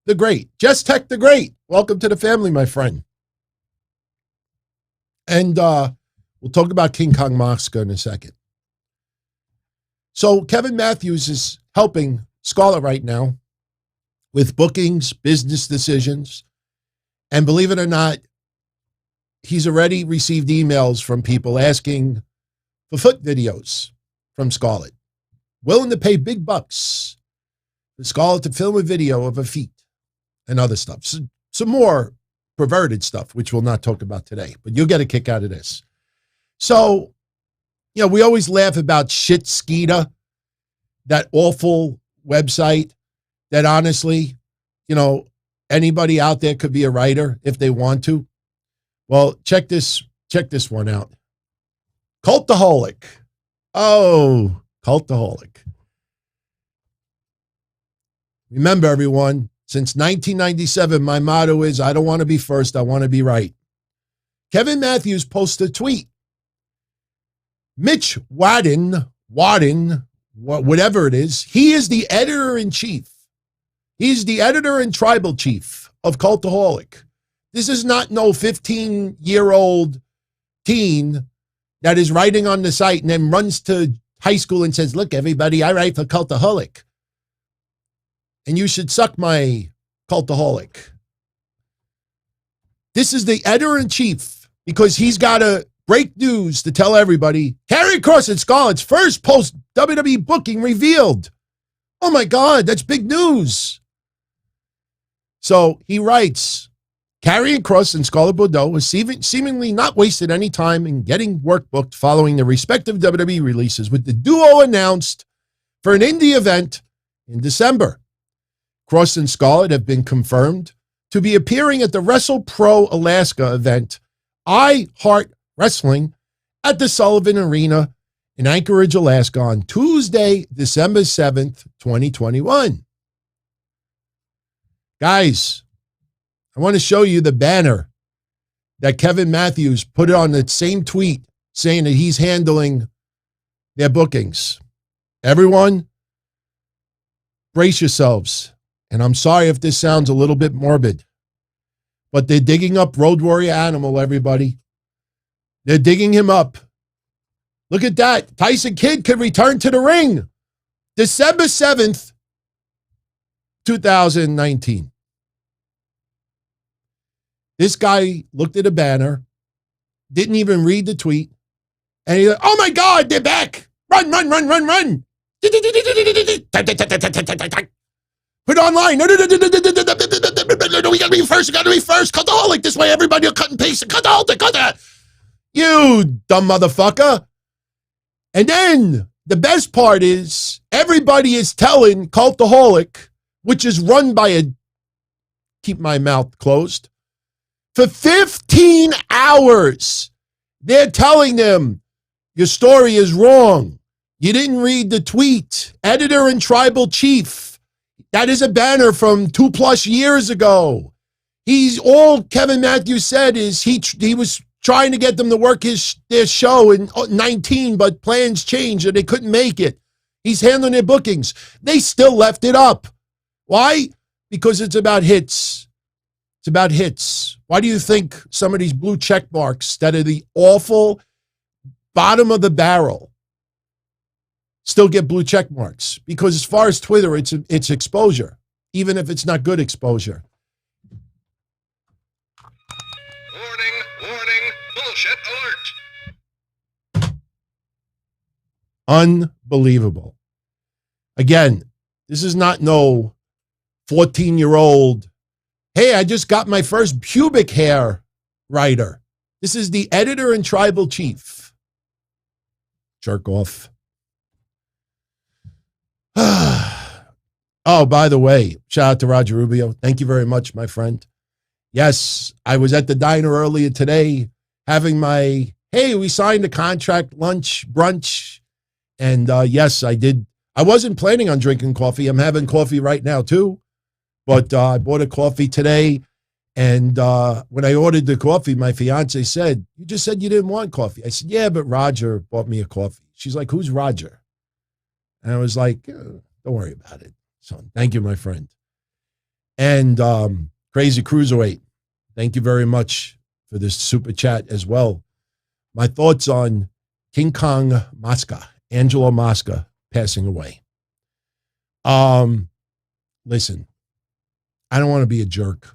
the Great. Just Tech the Great. Welcome to the family, my friend. And we'll talk about King Kong Mosca in a second. So Kevin Matthews is helping Scarlett right now with bookings, business decisions. And believe it or not, he's already received emails from people asking for foot videos from Scarlett. Willing to pay big bucks for Scarlett to film a video of her feet and other stuff. So, some more perverted stuff, which we'll not talk about today, but you'll get a kick out of this. So, we always laugh about Shit Skeeta, that awful website that honestly, anybody out there could be a writer if they want to. Well, check this one out. Cultaholic. Oh, Cultaholic. Remember, everyone, since 1997, my motto is, I don't want to be first, I want to be right. Kevin Matthews posted a tweet. Mitch Wadden whatever it is. He is the editor-in-chief. He's the editor and tribal chief of Cultaholic. This is not no 15-year-old teen that is writing on the site and then runs to high school and says, look, everybody, I write for Cultaholic. And you should suck my Cultaholic. This is the editor-in-chief because he's got to break news to tell everybody. Karrion Kross and Scarlett's first post-WWE booking revealed. Oh, my God, that's big news. So he writes, Karrion Kross and Scarlett Bordeaux has seemingly not wasted any time in getting work booked following their respective WWE releases, with the duo announced for an indie event in December. Kross and Scarlett have been confirmed to be appearing at the Wrestle Pro Alaska event, I Heart Wrestling, at the Sullivan Arena in Anchorage, Alaska on Tuesday, December 7th, 2021. Guys, I want to show you the banner that Kevin Matthews put on the same tweet saying that he's handling their bookings. Everyone, brace yourselves. And I'm sorry if this sounds a little bit morbid, but they're digging up Road Warrior Animal, everybody. They're digging him up. Look at that. Tyson Kidd could return to the ring. December 7th, 2019. This guy looked at a banner, didn't even read the tweet, and he's like, oh my God, they're back. Run, run, run, run, run. Put it online. No, we gotta be first. We gotta be first. Cut the hole like this way. Everybody will cut and paste and cut the hole. Cut that. You dumb motherfucker. And then the best part is everybody is telling Cultaholic, which is run by a, keep my mouth closed, for 15 hours. They're telling them, your story is wrong. You didn't read the tweet. Editor and tribal chief. That is a banner from 2+ years ago. All Kevin Matthews said is he was trying to get them to work their show in 19, but plans changed and they couldn't make it. He's handling their bookings. They still left it up. Why? Because it's about hits. It's about hits. Why do you think some of these blue check marks that are the awful bottom of the barrel still get blue check marks? Because as far as Twitter, it's exposure, even if it's not good exposure. Warning, warning, bullshit alert. Unbelievable. Again, this is not no 14-year-old, hey, I just got my first pubic hair writer. This is the editor and tribal chief. Jerk off. Oh, by the way, shout out to Roger Rubio. Thank you very much, my friend. Yes, I was at the diner earlier today having my, hey, we signed a contract lunch, brunch. And yes, I did. I wasn't planning on drinking coffee. I'm having coffee right now, too. But I bought a coffee today. And when I ordered the coffee, my fiance said, you just said you didn't want coffee. I said, yeah, but Roger bought me a coffee. She's like, who's Roger? And I was like, don't worry about it. So thank you, my friend. And Crazy Cruiserweight, thank you very much for this super chat as well. My thoughts on King Kong Mosca, Angelo Mosca, passing away. Listen, I don't want to be a jerk.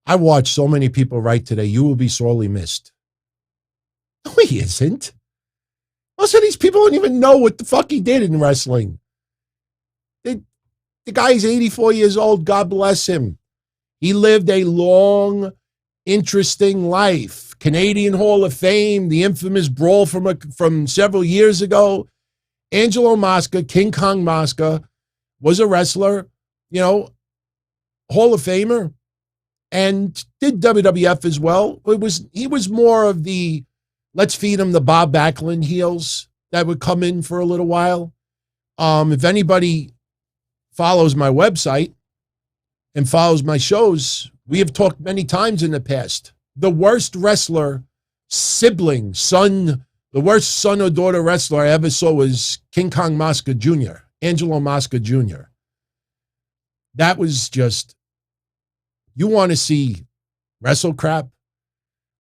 I watched so many people write today, you will be sorely missed. No, he isn't. Most of these people don't even know what the fuck he did in wrestling. The guy's 84 years old. God bless him. He lived a long, interesting life. Canadian Hall of Fame, the infamous brawl from several years ago. Angelo Mosca, King Kong Mosca, was a wrestler, Hall of Famer, and did WWF as well. He was more of the let's feed him the Bob Backlund heels that would come in for a little while. If anybody follows my website and follows my shows, we have talked many times in the past. The worst wrestler, sibling, son, The worst son or daughter wrestler I ever saw was King Kong Mosca Jr., Angelo Mosca Jr. That was just, you want to see wrestle crap?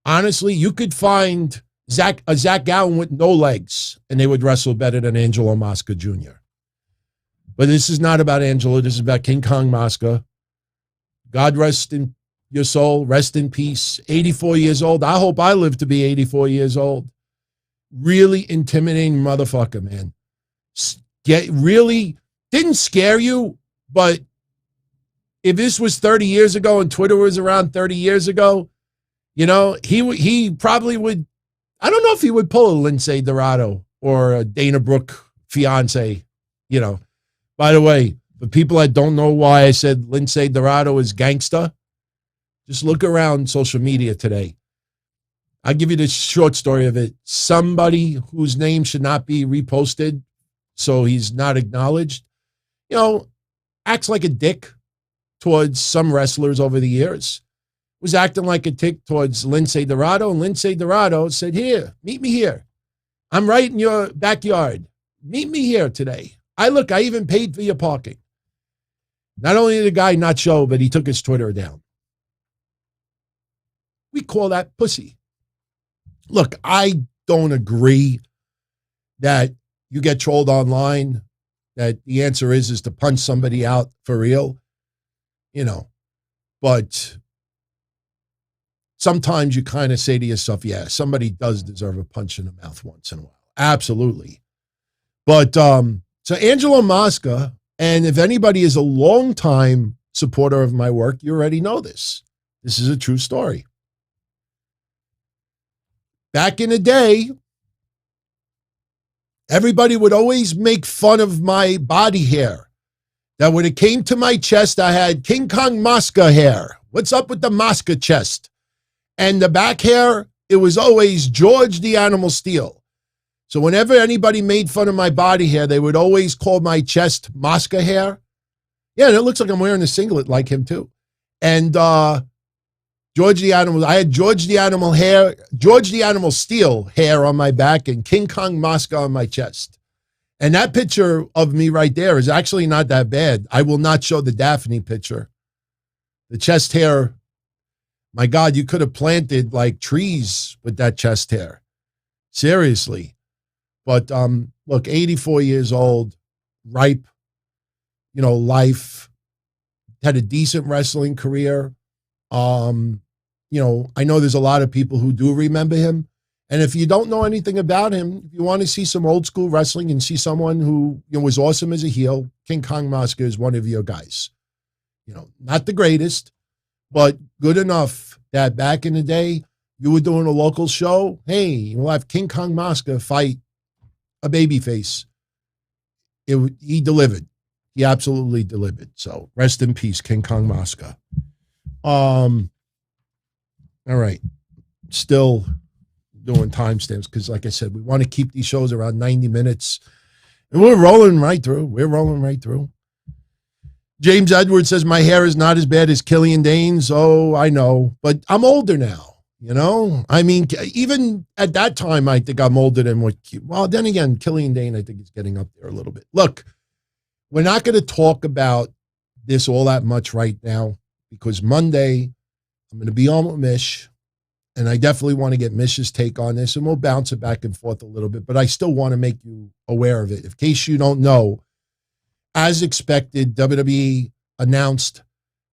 Honestly, you could find Zach Gallen with no legs, and they would wrestle better than Angelo Mosca Jr. But this is not about Angelo. This is about King Kong Mosca. God rest in your soul. Rest in peace. 84 years old. I hope I live to be 84 years old. Really intimidating motherfucker, man. Really didn't scare you, but if this was 30 years ago and Twitter was around 30 years ago, you know, he probably would, I don't know if he would pull a Lindsay Dorado or a Dana Brooke fiance, you know. By the way, for people that don't know why I said Lindsay Dorado is gangsta, just look around social media today. I'll give you the short story of it. Somebody whose name should not be reposted, so he's not acknowledged, you know, acts like a dick towards some wrestlers over the years. Was acting like a dick towards Lindsay Dorado, and Lindsay Dorado said, here, meet me here. I'm right in your backyard. Meet me here today. I even paid for your parking. Not only did the guy not show, but he took his Twitter down. We call that pussy. Look, I don't agree that you get trolled online, that the answer is to punch somebody out for real, you know, but sometimes you kind of say to yourself, yeah, somebody does deserve a punch in the mouth once in a while. Absolutely. But so Angelo Mosca, and if anybody is a longtime supporter of my work, you already know this. This is a true story. Back in the day, everybody would always make fun of my body hair. That when it came to my chest, I had King Kong Mosca hair. What's up with the Mosca chest? And the back hair, it was always George the Animal Steel. So whenever anybody made fun of my body hair, they would always call my chest Mosca hair. Yeah, and it looks like I'm wearing a singlet like him too. And George the Animal, I had George the Animal hair, George the Animal Steel hair on my back and King Kong Mosca on my chest. And that picture of me right there is actually not that bad. I will not show the Daphne picture. The chest hair, my God, you could have planted like trees with that chest hair. Seriously. But look, 84 years old, ripe, you know, life, had a decent wrestling career. You know, I know there's a lot of people who do remember him. And if you don't know anything about him, if you want to see some old school wrestling and see someone who, you know, was awesome as a heel, King Kong Mosca is one of your guys. You know, not the greatest, but good enough that back in the day, you were doing a local show. Hey, we'll have King Kong Mosca fight a babyface. He delivered. He absolutely delivered. So rest in peace, King Kong Mosca. All right. Still doing timestamps because, like I said, we want to keep these shows around 90 minutes. And we're rolling right through. James Edwards says, my hair is not as bad as Killian Dane's. Oh, I know. But I'm older now, you know? I mean, even at that time, I think I'm older than what... Well, then again, Killian Dane, I think, is getting up there a little bit. Look, we're not going to talk about this all that much right now because Monday... I'm going to be on with Mish, and I definitely want to get Mish's take on this, and we'll bounce it back and forth a little bit, but I still want to make you aware of it. In case you don't know, as expected, WWE announced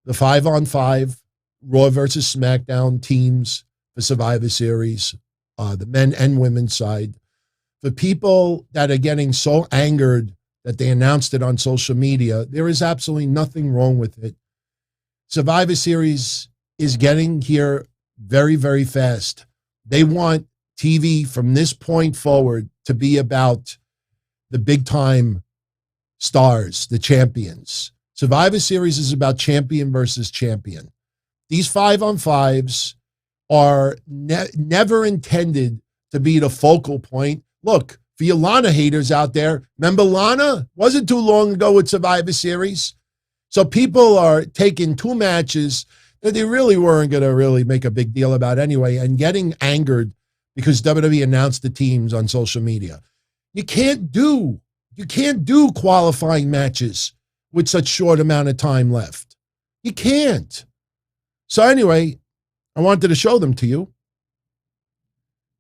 the 5-on-5 Raw versus SmackDown teams for Survivor Series, the men and women's side. For people that are getting so angered that they announced it on social media, there is absolutely nothing wrong with it. Survivor Series is getting here very, very fast. They want TV from this point forward to be about the big time stars, the champions. Survivor Series is about champion versus champion. These 5-on-5s are never intended to be the focal point. Look, for you Lana haters out there, remember Lana? Wasn't too long ago with Survivor Series. So people are taking two matches that they really weren't going to really make a big deal about anyway and getting angered because WWE announced the teams on social media. You can't do qualifying matches with such short amount of time left. You can't. So anyway, I wanted to show them to you.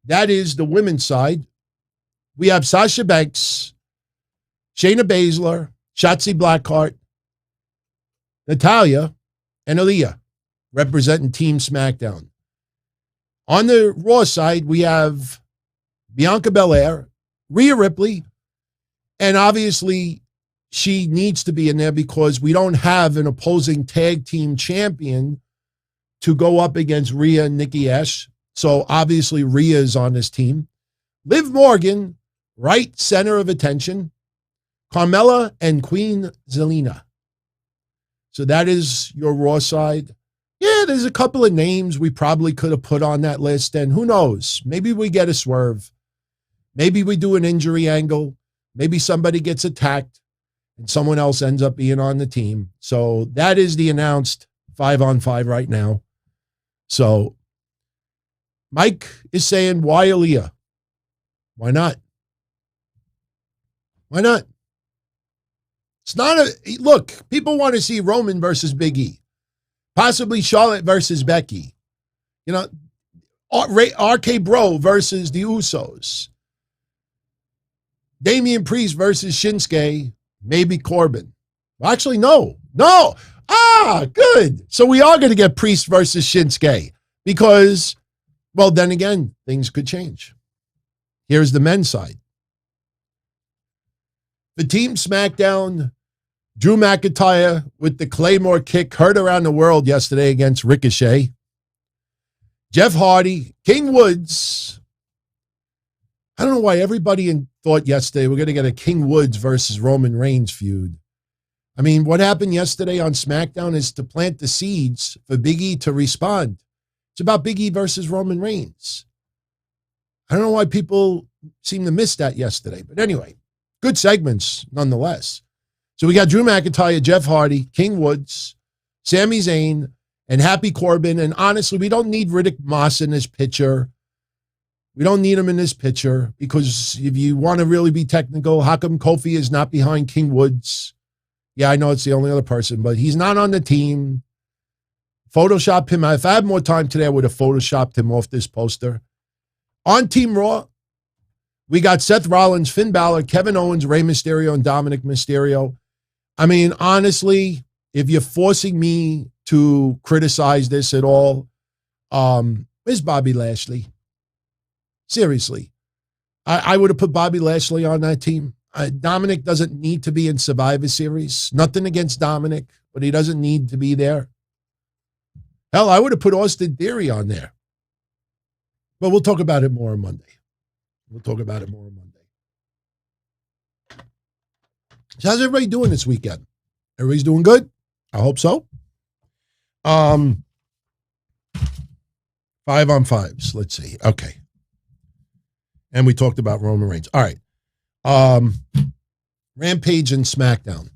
That is the women's side. We have Sasha Banks, Shayna Baszler, Shotzi Blackheart, Natalya, and Aaliyah representing Team SmackDown. On the Raw side, we have Bianca Belair, Rhea Ripley, and obviously she needs to be in there because we don't have an opposing tag team champion to go up against Rhea and Nikki Ash. So obviously Rhea is on this team. Liv Morgan, right center of attention. Carmella and Queen Zelina. So that is your Raw side. Yeah, there's a couple of names we probably could have put on that list, and who knows? Maybe we get a swerve. Maybe we do an injury angle. Maybe somebody gets attacked and someone else ends up being on the team. So that is the announced 5-on-5 right now. So Mike is saying, why Aaliyah? Why not? Why not? It's not a look. People want to see Roman versus Big E, possibly Charlotte versus Becky. You know, RK Bro versus the Usos, Damian Priest versus Shinsuke, maybe Corbin. Well, actually, no. Good. So we are going to get Priest versus Shinsuke because, well, then again, things could change. Here's the men's side. The Team SmackDown, Drew McIntyre with the Claymore kick heard around the world yesterday against Ricochet. Jeff Hardy, King Woods. I don't know why everybody thought yesterday we're going to get a King Woods versus Roman Reigns feud. I mean, what happened yesterday on SmackDown is to plant the seeds for Big E to respond. It's about Big E versus Roman Reigns. I don't know why people seem to miss that yesterday. But anyway, good segments nonetheless. So we got Drew McIntyre, Jeff Hardy, King Woods, Sami Zayn, and Happy Corbin. And honestly, we don't need Riddick Moss in this picture. We don't need him in this picture because if you want to really be technical, how come Kofi is not behind King Woods? Yeah, I know it's the only other person, but he's not on the team. Photoshop him. If I had more time today, I would have photoshopped him off this poster. On Team Raw, we got Seth Rollins, Finn Balor, Kevin Owens, Rey Mysterio, and Dominic Mysterio. I mean, honestly, if you're forcing me to criticize this at all, where's Bobby Lashley? Seriously. I would have put Bobby Lashley on that team. Dominic doesn't need to be in Survivor Series. Nothing against Dominic, but he doesn't need to be there. Hell, I would have put Austin Theory on there. But we'll talk about it more on Monday. So how's everybody doing this weekend? Everybody's doing good? I hope so. 5-on-5s. Let's see. Okay. And we talked about Roman Reigns. All right. Rampage and SmackDown.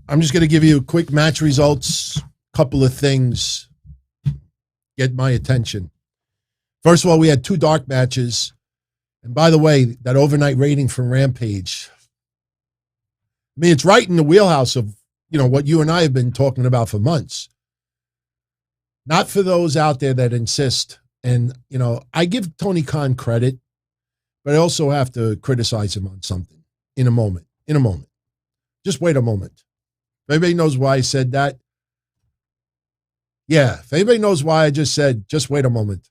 I'm just going to give you quick match results. Couple of things get my attention. First of all, we had 2 dark matches. And by the way, that overnight rating from Rampage, I mean, it's right in the wheelhouse of, what you and I have been talking about for months. Not for those out there that insist. And, I give Tony Khan credit, but I also have to criticize him on something in a moment. Just wait a moment. If anybody knows why I said that. Yeah, if anybody knows why I just said, just wait a moment.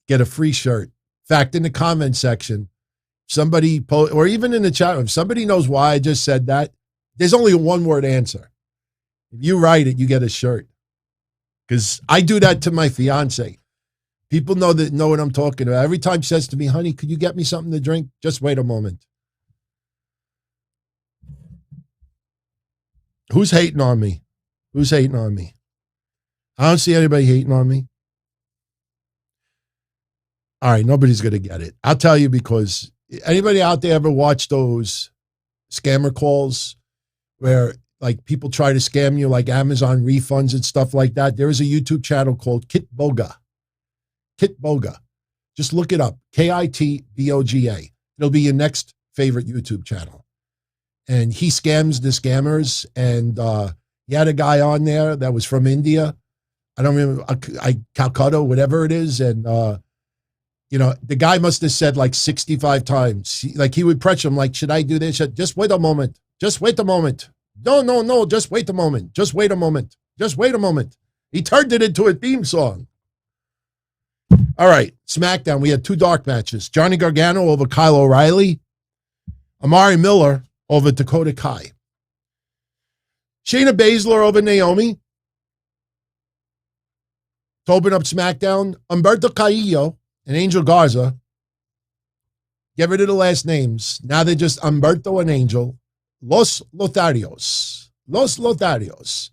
Get a free shirt. In fact, in the comment section, somebody, or even in the chat, if somebody knows why I just said that, there's only a 1-word answer. If you write it, you get a shirt. Because I do that to my fiance. People know what I'm talking about. Every time she says to me, honey, could you get me something to drink? Just wait a moment. Who's hating on me? I don't see anybody hating on me. All right, nobody's going to get it. I'll tell you because anybody out there ever watch those scammer calls where like people try to scam you like Amazon refunds and stuff like that? There is a YouTube channel called Kit Boga. Kitboga. Just look it up. Kitboga. It'll be your next favorite YouTube channel. And he scams the scammers. And he had a guy on there that was from India. I don't remember, Calcutta, whatever it is. And, the guy must have said like 65 times. He would pressure him like, should I do this? Just wait a moment. Just wait a moment. No. Just wait a moment. Just wait a moment. Just wait a moment. He turned it into a theme song. All right, SmackDown. We had 2 dark matches. Johnny Gargano over Kyle O'Reilly. Amari Miller over Dakota Kai. Shayna Baszler over Naomi. To open up SmackDown, Humberto Carrillo and Angel Garza. Get rid of the last names. Now they're just Humberto and Angel. Los Lotharios. Los Lotharios.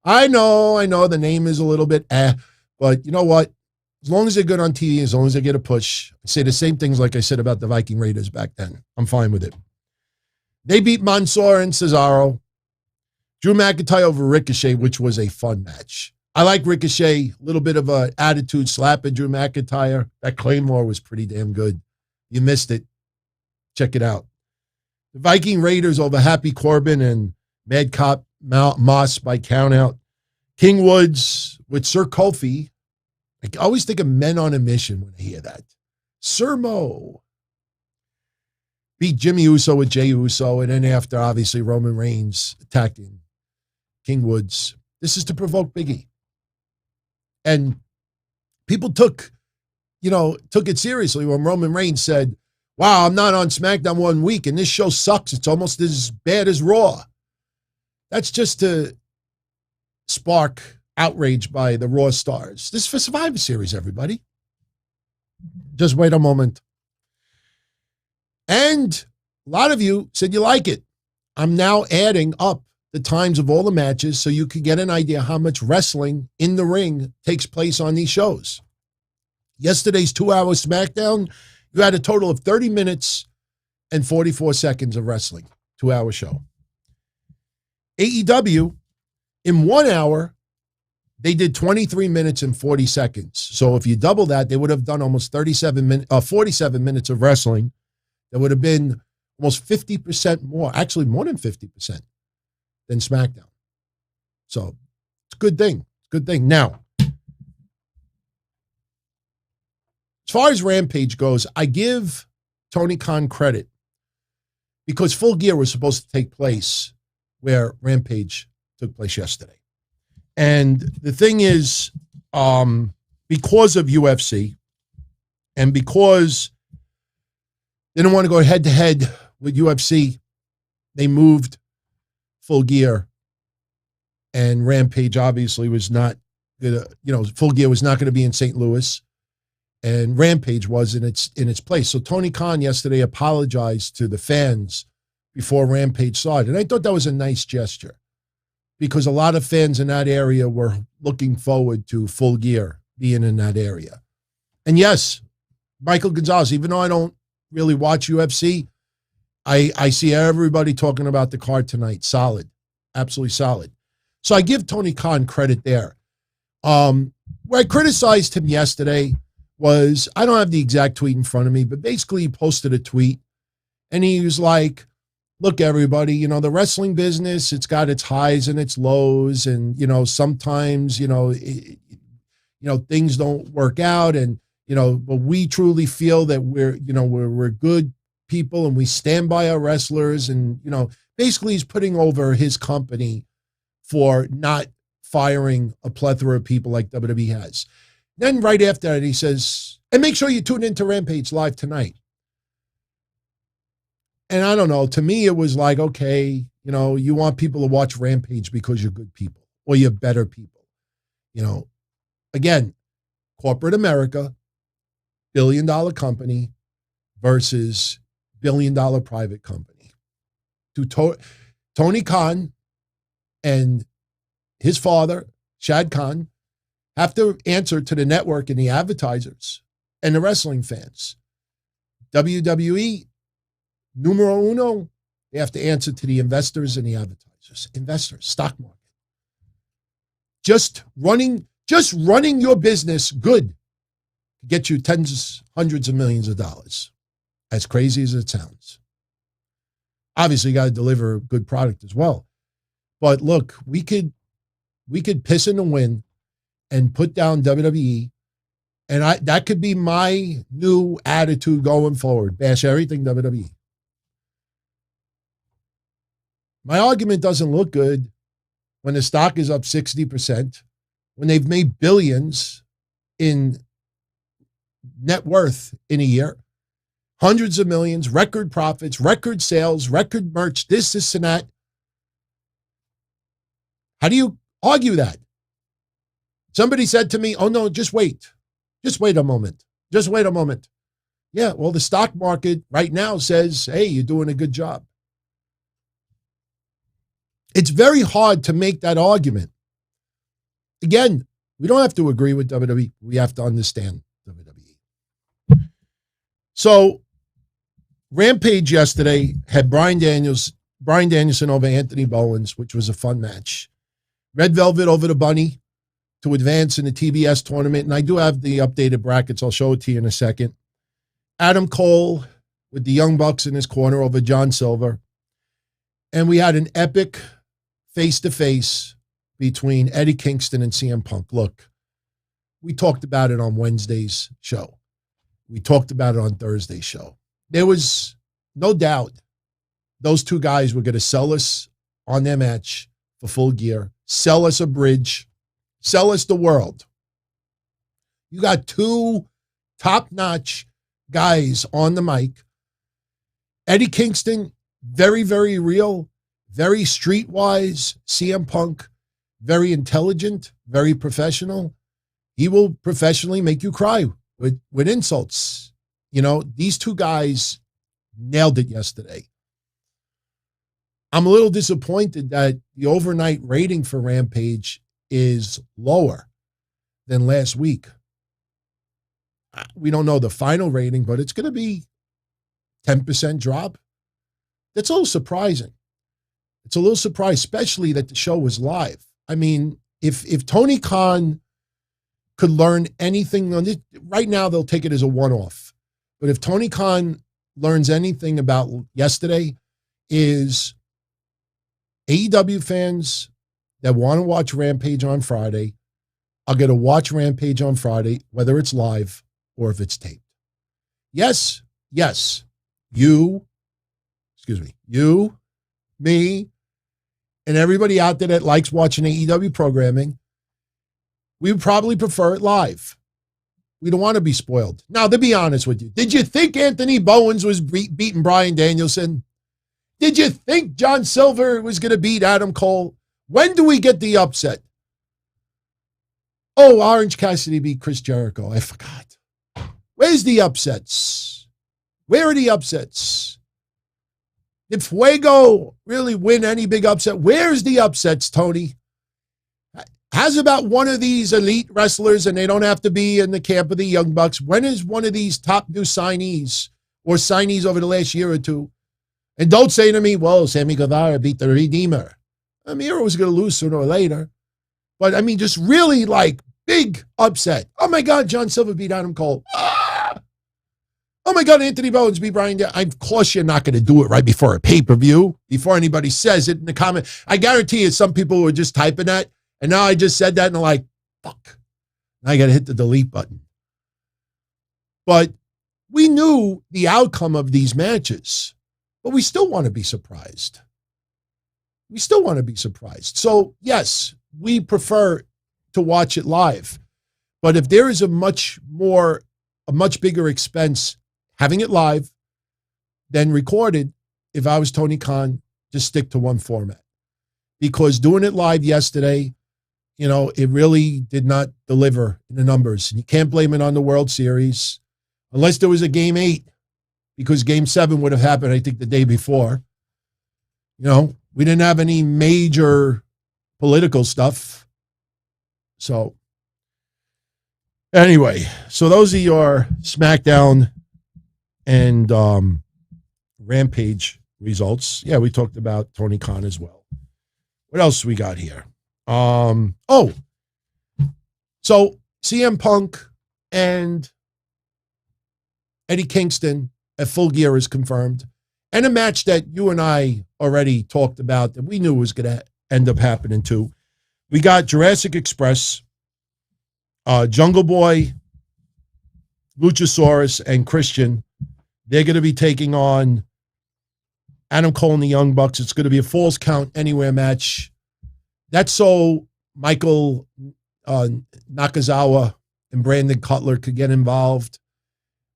I know the name is a little bit but you know what? As long as they're good on TV, as long as they get a push, I say the same things like I said about the Viking Raiders back then. I'm fine with it. They beat Mansoor and Cesaro. Drew McIntyre over Ricochet, which was a fun match. I like Ricochet, a little bit of an attitude slap at Drew McIntyre. That Claymore was pretty damn good. You missed it. Check it out. The Viking Raiders over Happy Corbin and Madcap Moss by countout. King Woods with Sir Kofi. I always think of Men on a Mission when I hear that. Sir Mo. Beat Jimmy Uso with Jey Uso. And then after, obviously, Roman Reigns attacking King Woods. This is to provoke Big E. And people took it seriously when Roman Reigns said, wow, I'm not on SmackDown 1 week, and this show sucks. It's almost as bad as Raw. That's just to spark outrage by the Raw stars. This is for Survivor Series, everybody. Just wait a moment. And a lot of you said you like it. I'm now adding up the times of all the matches so you could get an idea how much wrestling in the ring takes place on these shows. Yesterday's 2-hour SmackDown, you had a total of 30 minutes and 44 seconds of wrestling. 2-hour show. AEW, in 1 hour, they did 23 minutes and 40 seconds. So if you double that, they would have done almost 47 minutes of wrestling. That would have been almost 50% more, actually more than 50% than SmackDown. So it's a good thing. It's a good thing. Now, as far as Rampage goes, I give Tony Khan credit because Full Gear was supposed to take place where Rampage took place yesterday. And the thing is, because of UFC and because they didn't want to go head-to-head with UFC, they moved Full Gear, and Rampage obviously was not going to, Full Gear was not going to be in St. Louis, and Rampage was in its place. So Tony Khan yesterday apologized to the fans before Rampage started, and I thought that was a nice gesture because a lot of fans in that area were looking forward to Full Gear being in that area. And yes, Michael Gonzalez, even though I don't really watch UFC, I see everybody talking about the card tonight. Solid. Absolutely solid. So I give Tony Khan credit there. Where I criticized him yesterday was, I don't have the exact tweet in front of me, but basically he posted a tweet and he was like, look, everybody, the wrestling business, it's got its highs and its lows. And, sometimes, things don't work out. And, but we truly feel that we're good people and we stand by our wrestlers. And, basically he's putting over his company for not firing a plethora of people like WWE has. Then right after that, he says, and make sure you tune into Rampage live tonight. And I don't know, to me, it was like, okay, you want people to watch Rampage because you're good people or you're better people. Again, corporate America, billion-dollar company versus billion-dollar private company. Tony Khan and his father, Shad Khan, have to answer to the network and the advertisers and the wrestling fans. WWE, numero uno, they have to answer to the investors and the advertisers. Investors, stock market. Just running your business good get you tens, hundreds of millions of dollars. As crazy as it sounds. Obviously, you got to deliver a good product as well. But look, we could piss in the wind and put down WWE, and that could be my new attitude going forward. Bash everything WWE. My argument doesn't look good when the stock is up 60%, when they've made billions in net worth in a year, hundreds of millions, record profits, record sales, record merch, this and that. How do you argue that? Somebody said to me, oh no, just wait. Just wait a moment. Just wait a moment. Yeah, well, the stock market right now says, hey, you're doing a good job. It's very hard to make that argument. Again, we don't have to agree with WWE. We have to understand WWE. So, Rampage yesterday had Bryan Danielson over Anthony Bowens, which was a fun match. Red Velvet over the Bunny to advance in the TBS tournament. And I do have the updated brackets. I'll show it to you in a second. Adam Cole with the Young Bucks in his corner over John Silver. And we had an epic face-to-face between Eddie Kingston and CM Punk. Look, we talked about it on Wednesday's show. We talked about it on Thursday's show. There was no doubt those two guys were going to sell us on their match for Full Gear, sell us a bridge, sell us the world. You got two top-notch guys on the mic. Eddie Kingston, very, very real, very streetwise. CM Punk, very intelligent, very professional. He will professionally make you cry with insults. You know, these two guys nailed it yesterday. I'm a little disappointed that the overnight rating for Rampage is lower than last week. We don't know the final rating, but it's going to be 10% drop. That's a little surprising. It's a little surprising, especially that the show was live. I mean, if Tony Khan could learn anything on this, right now they'll take it as a one-off. But if Tony Khan learns anything about yesterday, is AEW fans that want to watch Rampage on Friday are going to watch Rampage on Friday, whether it's live or if it's taped. Yes, you, me, and everybody out there that likes watching AEW programming, we would probably prefer it live. We don't want to be spoiled. Now, to be honest with you, did you think Anthony Bowens was beating Bryan Danielson? Did you think John Silver was going to beat Adam Cole? When do we get the upset? Oh, Orange Cassidy beat Chris Jericho. I forgot. Where's the upsets? Where are the upsets? Did Fuego really win any big upset? Where's the upsets, Tony? How's about one of these elite wrestlers, and they don't have to be in the camp of the Young Bucks? When is one of these top new signees or signees over the last year or two? And don't say to me, well, Sammy Guevara beat the Redeemer. Miro was going to lose sooner or later. But, I mean, just really, like, big upset. Oh, my God, John Silver beat Adam Cole. Ah! Oh, my God, Anthony Bowens beat Bryan. Of course you're not going to do it right before a pay-per-view, before anybody says it in the comment. I guarantee you some people were just typing that, and now I just said that, and they're like, fuck. Now I got to hit the delete button. But we knew the outcome of these matches, but we still want to be surprised. We still want to be surprised. So, yes, we prefer to watch it live. But if there is a much bigger expense having it live than recorded, if I was Tony Khan, just stick to one format. Because doing it live yesterday, you know, it really did not deliver in the numbers. And you can't blame it on the World Series, unless there was a Game 8, because Game 7 would have happened, I think, the day before. You know, we didn't have any major political stuff. So, anyway, so those are your SmackDown and Rampage results. Yeah, we talked about Tony Khan as well. What else we got here? So CM Punk and Eddie Kingston at Full Gear is confirmed. And a match that you and I already talked about that we knew was going to end up happening too. We got Jurassic Express, Jungle Boy, Luchasaurus, and Christian. They're going to be taking on Adam Cole and the Young Bucks. It's going to be a Falls Count Anywhere match. That's so Michael Nakazawa and Brandon Cutler could get involved.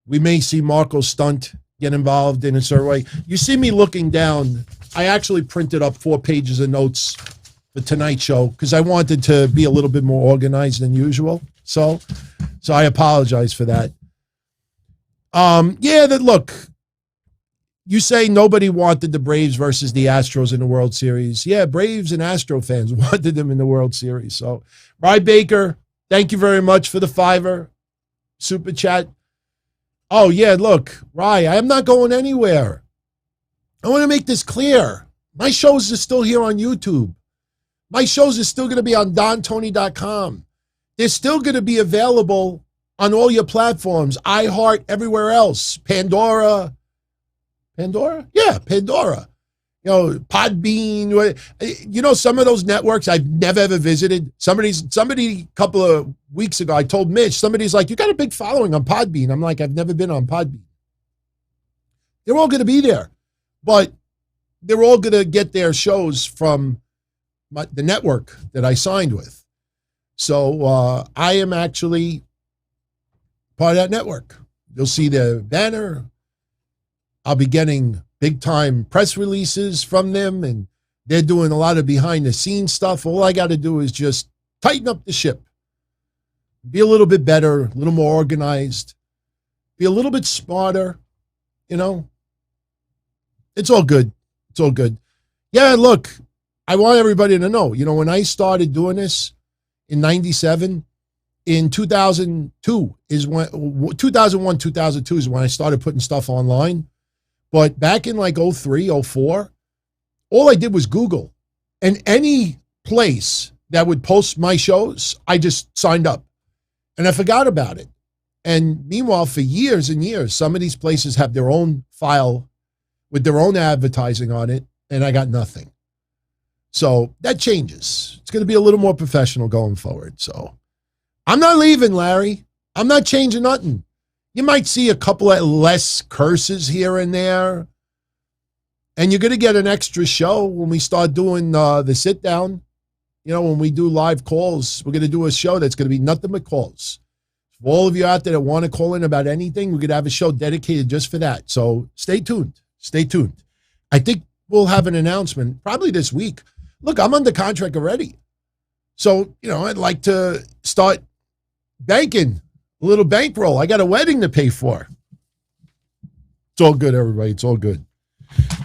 We may see Marco Stunt get involved in a certain way. You see me looking down. I actually printed up 4 pages of notes for tonight's show because I wanted to be a little bit more organized than usual. So I apologize for that. Look, you say nobody wanted the Braves versus the Astros in the World Series. Yeah, Braves and Astro fans wanted them in the World Series. So, Rye Baker, thank you very much for the $5 super chat. Oh, yeah, look, Rye, I am not going anywhere. I want to make this clear. My shows are still here on YouTube. My shows are still going to be on DonTony.com. They're still going to be available on all your platforms, iHeart, everywhere else, Pandora? Yeah, Pandora. Podbean. Some of those networks I've never ever visited. Somebody a couple of weeks ago, I told Mitch, somebody's like, you got a big following on Podbean. I'm like, I've never been on Podbean. They're all going to be there, but they're all going to get their shows from the network that I signed with. So I am actually part of that network. You'll see the banner. I'll be getting big-time press releases from them, and they're doing a lot of behind-the-scenes stuff. All I got to do is just tighten up the ship, be a little bit better, a little more organized, be a little bit smarter, It's all good. It's all good. Yeah, look, I want everybody to know, when I started doing this in 97, in 2002 is when 2001, 2002 is when I started putting stuff online. But back in like 03, 04, all I did was Google. And any place that would post my shows, I just signed up. And I forgot about it. And meanwhile, for years and years, some of these places have their own file with their own advertising on it, and I got nothing. So that changes. It's going to be a little more professional going forward. So I'm not leaving, Larry. I'm not changing nothing. You might see a couple of less curses here and there. And you're going to get an extra show when we start doing the sit down. When we do live calls, we're going to do a show that's going to be nothing but calls. For all of you out there that want to call in about anything, we're going to have a show dedicated just for that. So stay tuned. Stay tuned. I think we'll have an announcement probably this week. Look, I'm under contract already. So, I'd like to start banking. A little bankroll. I got a wedding to pay for. It's all good, everybody. It's all good.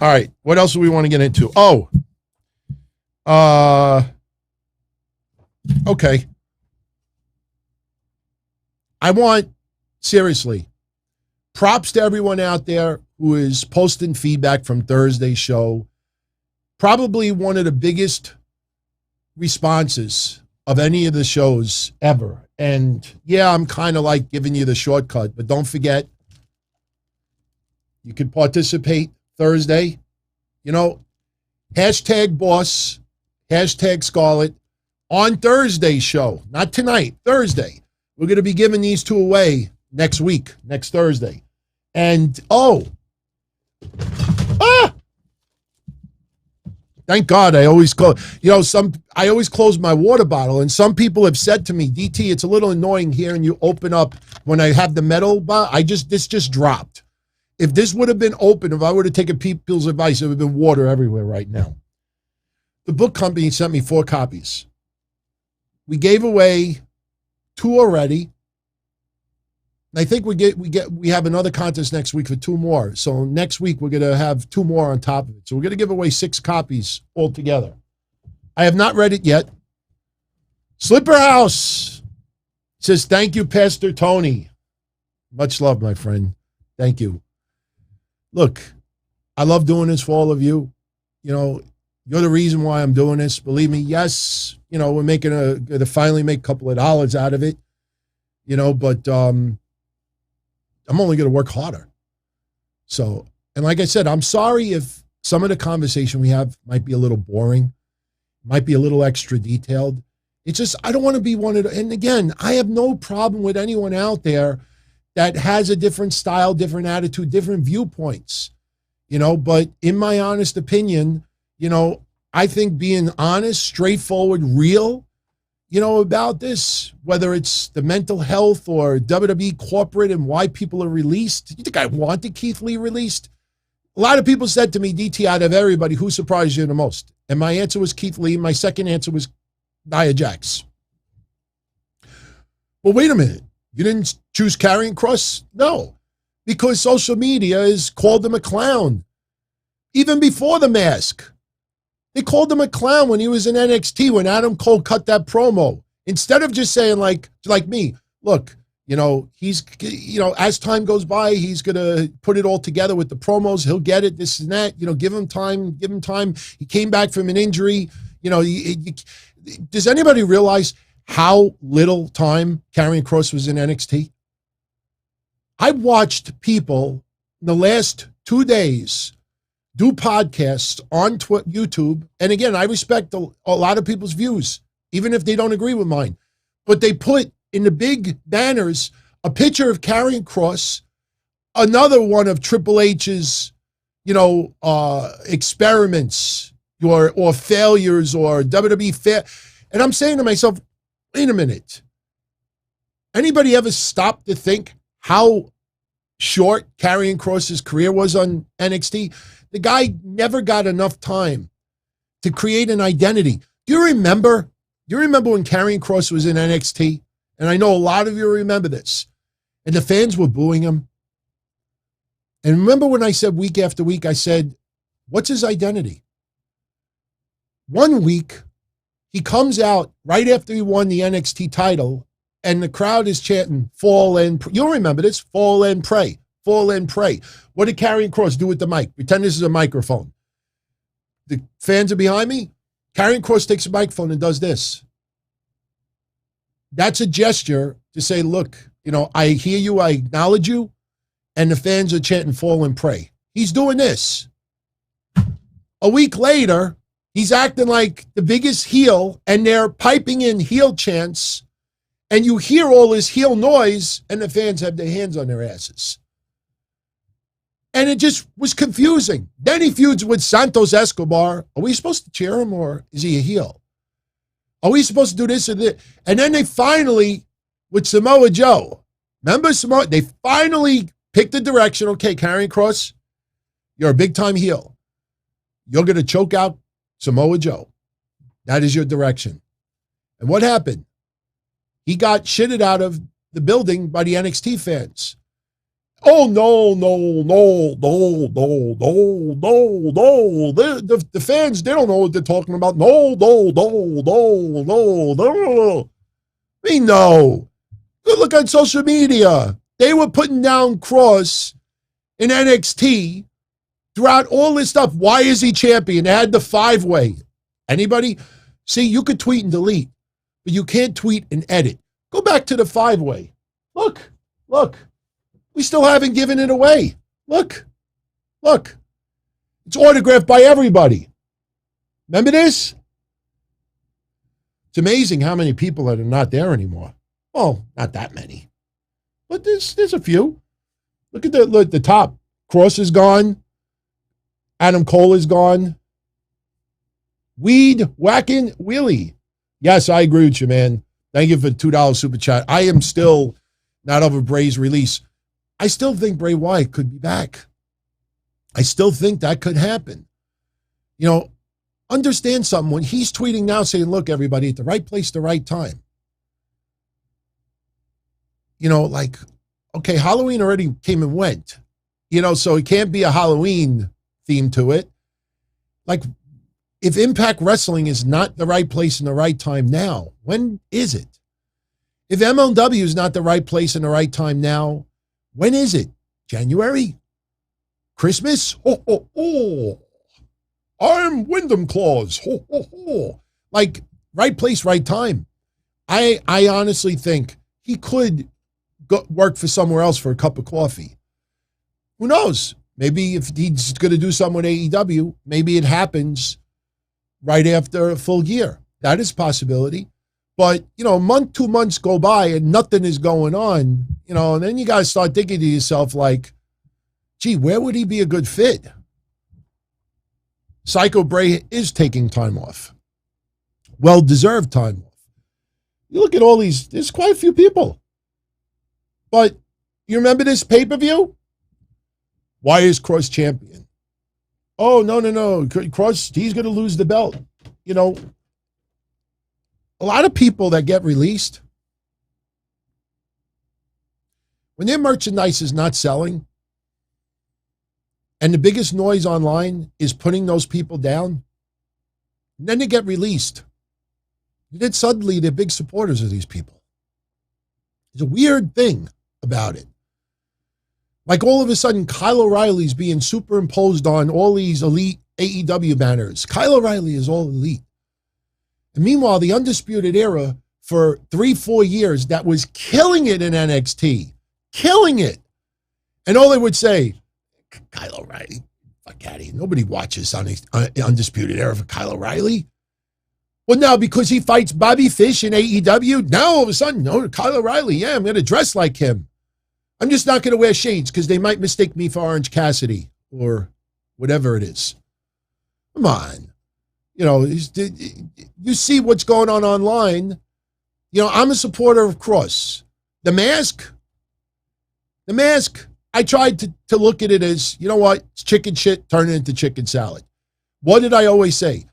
All right. What else do we want to get into? Okay. I want, seriously, props to everyone out there who is posting feedback from Thursday's show. Probably one of the biggest responses of any of the shows ever. And yeah, I'm kind of like giving you the shortcut, but don't forget, you can participate Thursday. Hashtag boss, hashtag Scarlett on Thursday's show, not tonight, Thursday. We're going to be giving these 2 away next week, next Thursday. And, thank God I always close. I always close my water bottle, and some people have said to me, DT, it's a little annoying here, and you open up when I have the metal bottle. This just dropped. If this would have been open, if I would have taken people's advice, there would have been water everywhere right now. The book company sent me 4 copies. We gave away 2 already. I think we have another contest next week for 2 more. So next week we're going to have 2 more on top of it. So we're going to give away 6 copies altogether. I have not read it yet. Slipper House says, thank you, Pastor Tony. Much love, my friend. Thank you. Look, I love doing this for all of you. You're the reason why I'm doing this. Believe me, yes, we're making to finally make a couple of dollars out of it. But I'm only going to work harder. So, and like I said, I'm sorry if some of the conversation we have might be a little boring, might be a little extra detailed. It's just, I don't want to be one of the, and again, I have no problem with anyone out there that has a different style, different attitude, different viewpoints, but in my honest opinion, I think being honest, straightforward, real, about this, whether it's the mental health or WWE corporate and why people are released. You think I wanted Keith Lee released? A lot of people said to me, DT, out of everybody, who surprised you the most? And my answer was Keith Lee. My second answer was Nia Jax. Well, wait a minute. You didn't choose Karrion Kross? No, because social media has called him a clown. Even before the mask. They called him a clown when he was in NXT, when Adam Cole cut that promo. Instead of just saying like me, look, he's, as time goes by, he's going to put it all together with the promos. He'll get it, this and that, give him time. He came back from an injury. Does anybody realize how little time Karrion Kross was in NXT? I watched people in the last 2 days do podcasts on YouTube. And again, I respect a lot of people's views, even if they don't agree with mine. But they put in the big banners a picture of Karrion Kross, another one of Triple H's, experiments or failures or WWE And I'm saying to myself, wait a minute. Anybody ever stop to think how short Karrion Kross's career was on NXT? The guy never got enough time to create an identity. Do you remember when Karrion Kross was in NXT? And I know a lot of you remember this. And the fans were booing him. And remember when I said week after week, I said, what's his identity? 1 week, he comes out right after he won the NXT title, and the crowd is chanting, fall and pray. You'll remember this, fall and pray. Fall and pray. What did Karrion Kross do with the mic? Pretend this is a microphone. The fans are behind me. Karrion Kross takes a microphone and does this. That's a gesture to say, look, I hear you, I acknowledge you, and the fans are chanting fall and pray. He's doing this. A week later, he's acting like the biggest heel, and they're piping in heel chants, and you hear all this heel noise, and the fans have their hands on their asses. And it just was confusing. Then he feuds with Santos Escobar. Are we supposed to cheer him, or is he a heel? Are we supposed to do this or that? And then they finally, with Samoa Joe, remember Samoa? They finally picked the direction. Okay, Karrion Kross, you're a big-time heel. You're going to choke out Samoa Joe. That is your direction. And what happened? He got shitted out of the building by the NXT fans. Oh, no. The fans, they don't know what they're talking about. No. We know. Good look on social media. They were putting down Kross in NXT throughout all this stuff. Why is he champion? They had the 5-way. Anybody? See, you could tweet and delete, but you can't tweet and edit. Go back to the 5-way. Look. We still haven't given it away. Look. It's autographed by everybody. Remember this? It's amazing how many people are not there anymore. Well, not that many. But there's a few. Look at the top. Kross is gone. Adam Cole is gone. Weed whacking Willie. Yes, I agree with you, man. Thank you for the $2 super chat. I am still not over Bray's release. I still think Bray Wyatt could be back. I still think that could happen. Understand something. When he's tweeting now saying, look, everybody, at the right place, the right time. Okay, Halloween already came and went. So it can't be a Halloween theme to it. Like, if Impact Wrestling is not the right place and the right time now, when is it? If MLW is not the right place and the right time now, when is it? January? Christmas? I'm Wyndham Claus. Like, right place, right time. I honestly think he could go work for somewhere else for a cup of coffee. Who knows? Maybe if he's going to do something with AEW, maybe it happens right after a full year. That is a possibility. But, a month, 2 months go by and nothing is going on, and then you got to start thinking to yourself like, gee, where would he be a good fit? Psycho Bray is taking time off. Well-deserved time off. You look at all these, there's quite a few people. But you remember this pay-per-view? Why is Kross champion? Oh, no. Kross, he's going to lose the belt. A lot of people that get released, when their merchandise is not selling, and the biggest noise online is putting those people down, and then they get released. And then suddenly they're big supporters of these people. It's a weird thing about it. Like all of a sudden, Kyle O'Reilly's being superimposed on all these elite AEW banners. Kyle O'Reilly is all elite. And meanwhile, the Undisputed Era for 3-4 years that was killing it in NXT. Killing it. And all they would say, Kyle O'Reilly, fuck out of here. Nobody watches on the Undisputed Era for Kyle O'Reilly. Well, now because he fights Bobby Fish in AEW, now all of a sudden, no, Kyle O'Reilly, yeah, I'm going to dress like him. I'm just not going to wear shades because they might mistake me for Orange Cassidy or whatever it is. Come on. You see what's going on online. I'm a supporter of Kross. The mask, I tried to look at it as, you know what? It's chicken shit, turn it into chicken salad. What did I always say?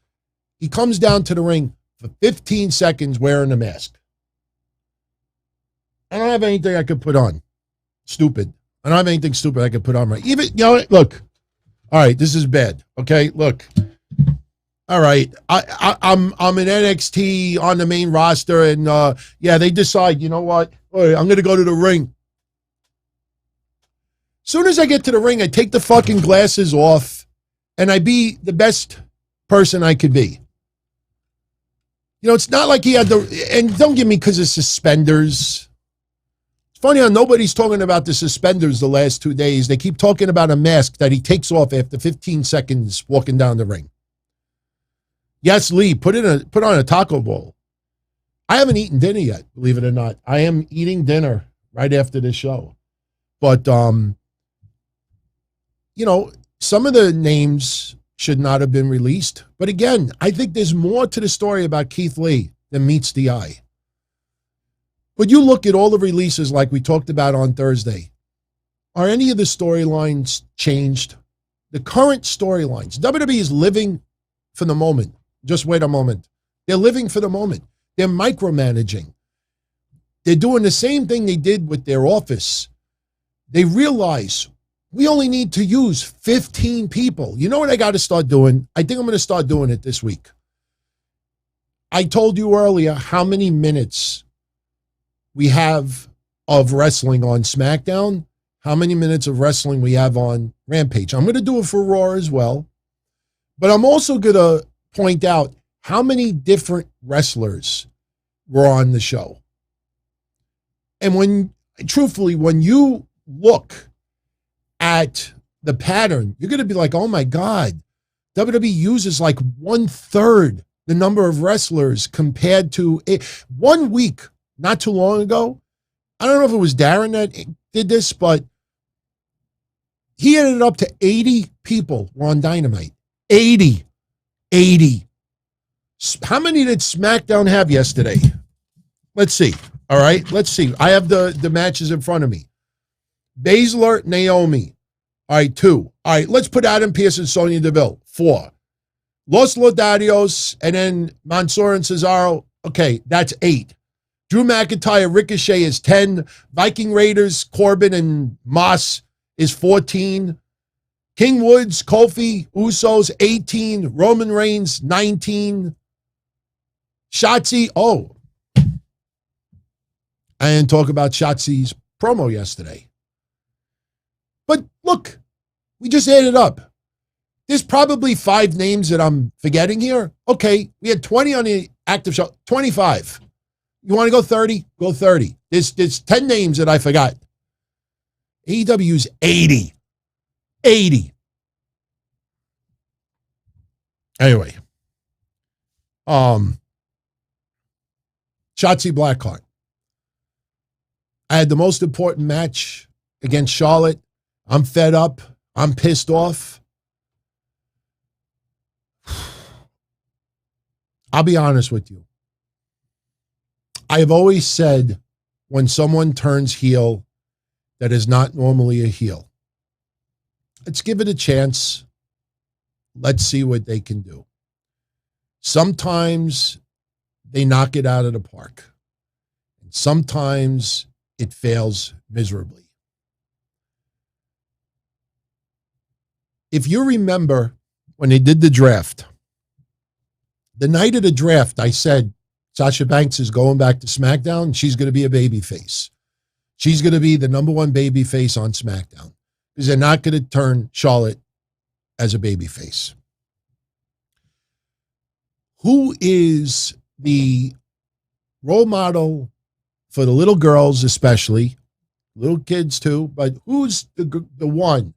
He comes down to the ring for 15 seconds wearing a mask. I don't have anything I could put on. Stupid. I don't have anything stupid I could put on right. Even, look. All right, this is bad. Okay, look. All right, I'm in NXT on the main roster, and they decide, you know what? All right, I'm going to go to the ring. Soon as I get to the ring, I take the fucking glasses off, and I be the best person I could be. It's not like he had and don't give me because of suspenders. It's funny how nobody's talking about the suspenders the last 2 days. They keep talking about a mask that he takes off after 15 seconds walking down the ring. Yes, Lee, put on a taco bowl. I haven't eaten dinner yet, believe it or not. I am eating dinner right after this show. But, some of the names should not have been released. But again, I think there's more to the story about Keith Lee than meets the eye. But you look at all the releases like we talked about on Thursday. Are any of the storylines changed? The current storylines. WWE is living for the moment. Just wait a moment. They're living for the moment. They're micromanaging. They're doing the same thing they did with their office. They realize we only need to use 15 people. You know what I got to start doing? I think I'm going to start doing it this week. I told you earlier how many minutes we have of wrestling on SmackDown, how many minutes of wrestling we have on Rampage. I'm going to do it for Raw as well. But I'm also going to point out how many different wrestlers were on the show. And truthfully, when you look at the pattern, you're going to be like, oh my God, WWE uses like 1/3 the number of wrestlers compared to 1 week, not too long ago. I don't know if it was Darren that did this, but he ended up to 80 people were on Dynamite. 80. How many did SmackDown have yesterday? Let's see. All right, let's see. I have the matches in front of me. Baszler, Naomi. All right, 2. All right, let's put Adam Pearce and Sonya Deville. 4. Los Lodarios and then Mansoor and Cesaro. Okay, that's 8. Drew McIntyre, Ricochet is 10. Viking Raiders, Corbin and Moss is 14. King Woods, Kofi, Usos, 18. Roman Reigns, 19. Shotzi, I didn't talk about Shotzi's promo yesterday. But look, we just added up. There's probably 5 names that I'm forgetting here. Okay, we had 20 on the active show, 25. You want to go 30? Go 30. There's 10 names that I forgot. AEW's 80. 80. Anyway. Shotzi Blackheart. I had the most important match against Charlotte. I'm fed up. I'm pissed off. I'll be honest with you. I have always said when someone turns heel that is not normally a heel, let's give it a chance. Let's see what they can do. Sometimes they knock it out of the park. And sometimes it fails miserably. If you remember when they did the draft, the night of the draft, I said, Sasha Banks is going back to SmackDown. And she's going to be a babyface. She's going to be the number one babyface on SmackDown because they're not going to turn Charlotte as a babyface. Who is the role model for the little girls, especially little kids too? But who's the one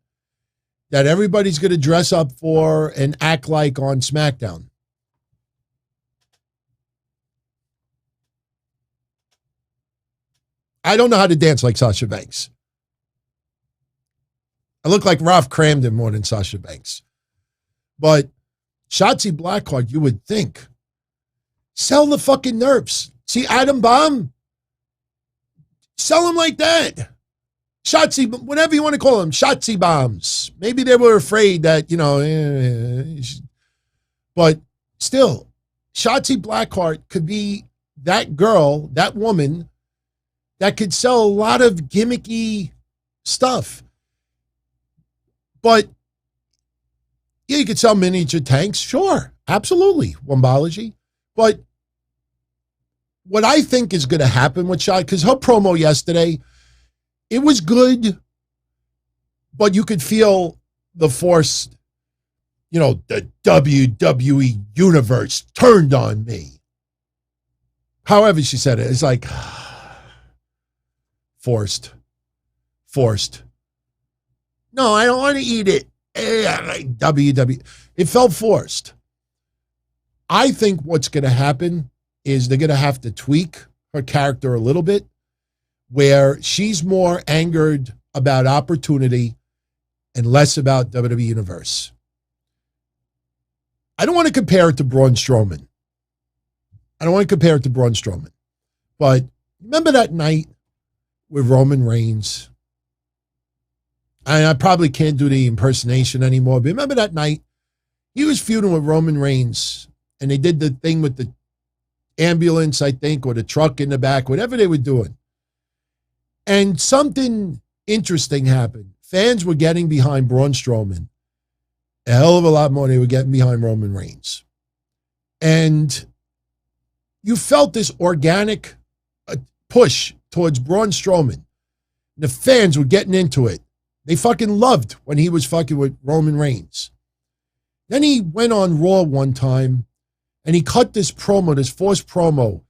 that everybody's going to dress up for and act like on SmackDown? I don't know how to dance like Sasha Banks. I look like Ralph Cramden more than Sasha Banks. But Shotzi Blackheart, you would think, sell the fucking nerfs. See Adam Bomb? Sell them like that. Shotzi, whatever you want to call them, Shotzi bombs. Maybe they were afraid that, but still, Shotzi Blackheart could be that girl, that woman, that could sell a lot of gimmicky stuff. But, yeah, you could sell miniature tanks. Sure, absolutely, Wombology. But what I think is going to happen with Shotzi, because her promo yesterday, it was good, but you could feel the force, the WWE universe turned on me. However she said it, it's like, forced. No, I don't want to eat it. WWE. It felt forced. I think what's going to happen is they're going to have to tweak her character a little bit, where she's more angered about opportunity and less about WWE Universe. I don't want to compare it to Braun Strowman. But remember that night with Roman Reigns? I probably can't do the impersonation anymore, but remember that night? He was feuding with Roman Reigns, and they did the thing with the ambulance, I think, or the truck in the back, whatever they were doing. And something interesting happened. Fans were getting behind Braun Strowman. A hell of a lot more they were getting behind Roman Reigns. And you felt this organic push towards Braun Strowman. The fans were getting into it. They fucking loved when he was fucking with Roman Reigns. Then he went on Raw one time and he cut this promo, this forced promo.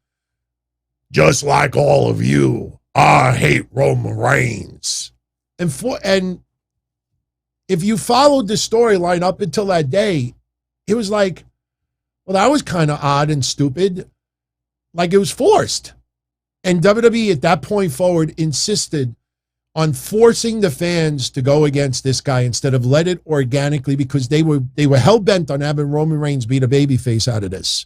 Just like all of you, I hate Roman Reigns. And if you followed the storyline up until that day, it was like, well, that was kind of odd and stupid. Like it was forced. And WWE at that point forward insisted on forcing the fans to go against this guy instead of let it organically, because they were hell-bent on having Roman Reigns beat a babyface out of this.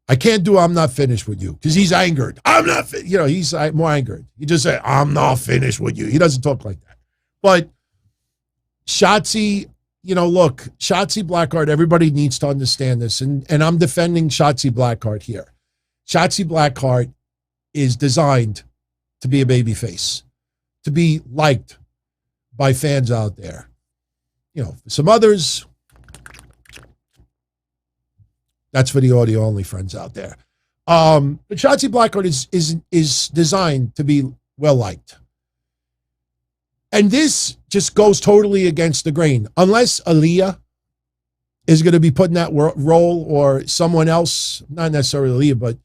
I can't do I'm not finished with you because he's angered. I'm not, he's more angered. He just said, I'm not finished with you. He doesn't talk like that. But Shotzi, look, Shotzi Blackheart, everybody needs to understand this. And I'm defending Shotzi Blackheart here. Shotzi Blackheart is designed to be a babyface, to be liked by fans out there. Some others, that's for the audio only friends out there. But Shotzi Blackheart is designed to be well liked. And this just goes totally against the grain. Unless Aaliyah is going to be put in that role, or someone else, not necessarily Leah,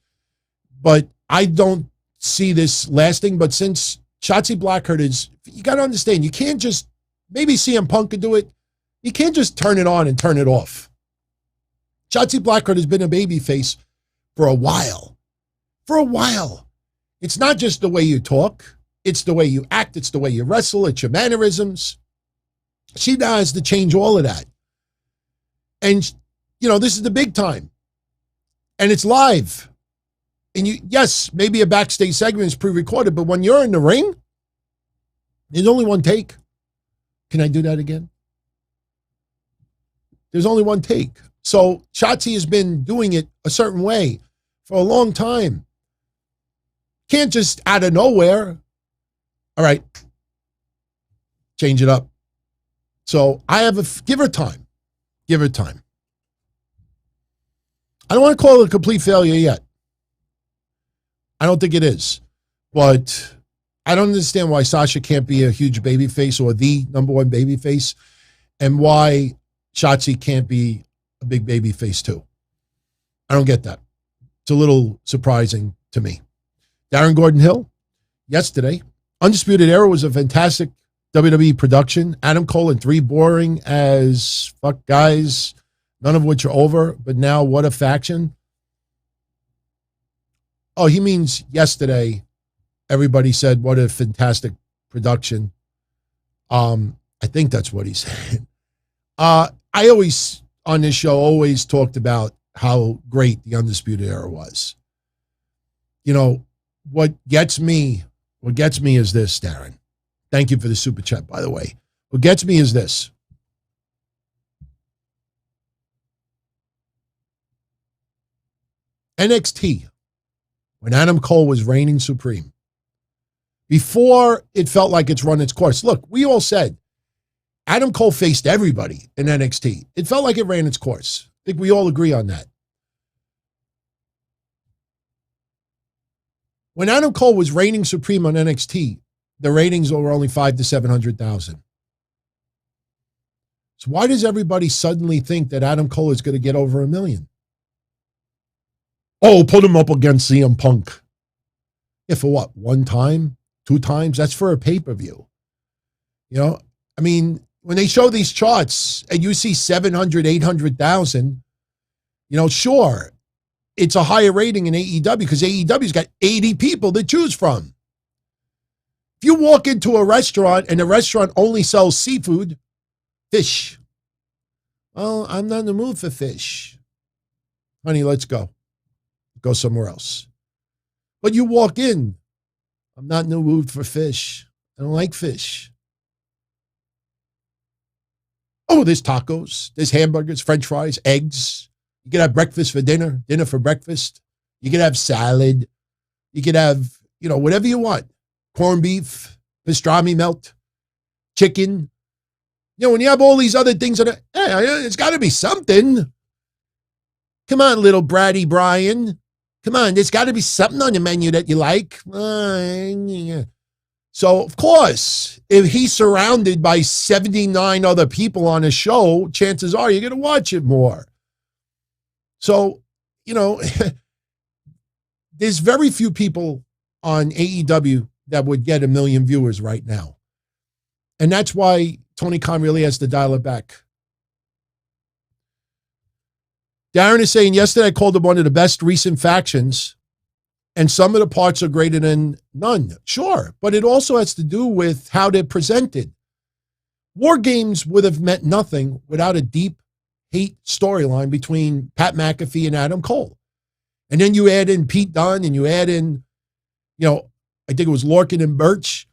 but I don't see this lasting. But since Shotzi Blackheart is, you got to understand, you can't just, maybe CM Punk could do it. You can't just turn it on and turn it off. Shotzi Blackheart has been a babyface for a while. For a while. It's not just the way you talk. It's the way you act. It's the way you wrestle. It's your mannerisms. She now has to change all of that. And, you know, this is the big time. And it's live. And yes, maybe a backstage segment is pre-recorded, but when you're in the ring, there's only one take. Can I do that again? There's only one take. So Shotzi has been doing it a certain way for a long time. Can't just out of nowhere. All right. Change it up. So I have give her time. Give her time. I don't want to call it a complete failure yet. I don't think it is. But I don't understand why Sasha can't be a huge babyface or the number one babyface, and why Shotzi can't be a big babyface too. I don't get that. It's a little surprising to me. Darren Gordon-Hill, yesterday. Undisputed Era was a fantastic WWE production. Adam Cole and 3 boring as fuck guys, none of which are over, but now what a faction. Oh, he means yesterday everybody said what a fantastic production. I think that's what he said. I always, on this show, always talked about how great the Undisputed Era was. You know, what gets me is this, Darren. Thank you for the super chat, by the way. What gets me is this. NXT, when Adam Cole was reigning supreme, before it felt like it's run its course. Look, we all said Adam Cole faced everybody in NXT. It felt like it ran its course. I think we all agree on that. When Adam Cole was reigning supreme on NXT, the ratings were only 500,000 to 700,000. So why does everybody suddenly think that Adam Cole is going to get over 1 million? Oh, put him up against CM Punk. Yeah, for what? 1 time? 2 times? That's for a pay-per-view. You know, I mean, when they show these charts and you see 700, 800,000, you know, sure, it's a higher rating in AEW because AEW's got 80 people to choose from. If you walk into a restaurant and the restaurant only sells seafood, fish. Well, I'm not in the mood for fish. Honey, let's go. Go somewhere else. But you walk in, I'm not in the mood for fish. I don't like fish. Oh, there's tacos, there's hamburgers, french fries, eggs. You could have breakfast for dinner, dinner for breakfast. You could have salad. You could have, you know, whatever you want. Corned beef, pastrami melt, chicken. You know, when you have all these other things, it's got to be something. Come on, little bratty Brian. Come on, there's got to be something on the menu that you like. So, of course, if he's surrounded by 79 other people on a show, chances are you're going to watch it more. So, you know, there's very few people on AEW that would get 1 million viewers right now. And that's why Tony Khan really has to dial it back. Darren is saying, yesterday I called it one of the best recent factions, and some of the parts are greater than none. Sure, but it also has to do with how they're presented. War Games would have meant nothing without a deep hate storyline between Pat McAfee and Adam Cole. And then you add in Pete Dunne, and you add in, you know, I think it was Lorcan and Birch.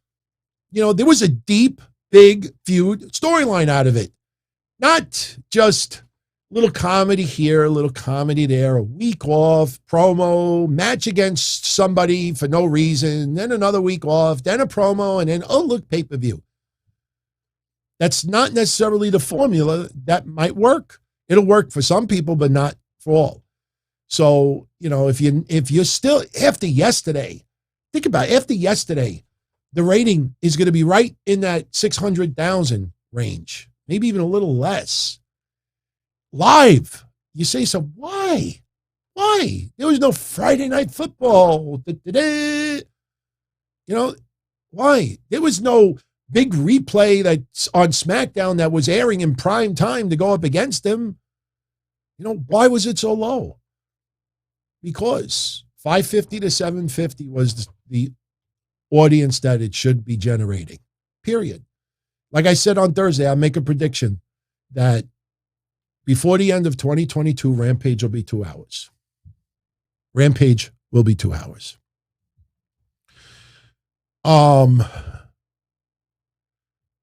You know, there was a deep, big feud storyline out of it. Not just a little comedy here, a little comedy there, a week off, promo, match against somebody for no reason, then another week off, then a promo, and then, oh, look, pay-per-view. That's not necessarily the formula that might work. It'll work for some people, but not for all. So, you know, if you're still, after yesterday, think about it, after yesterday, the rating is going to be right in that 600,000 range, maybe even a little less. live. You say so. Why? Why? There was no Friday Night Football. You know, why? There was no big replay that's on SmackDown that was airing in prime time to go up against him. You know, why was it so low? Because 550 to 750 was the audience that it should be generating, period. Like I said on Thursday, I'll make a prediction that before the end of 2022, Rampage will be 2 hours. Rampage will be 2 hours.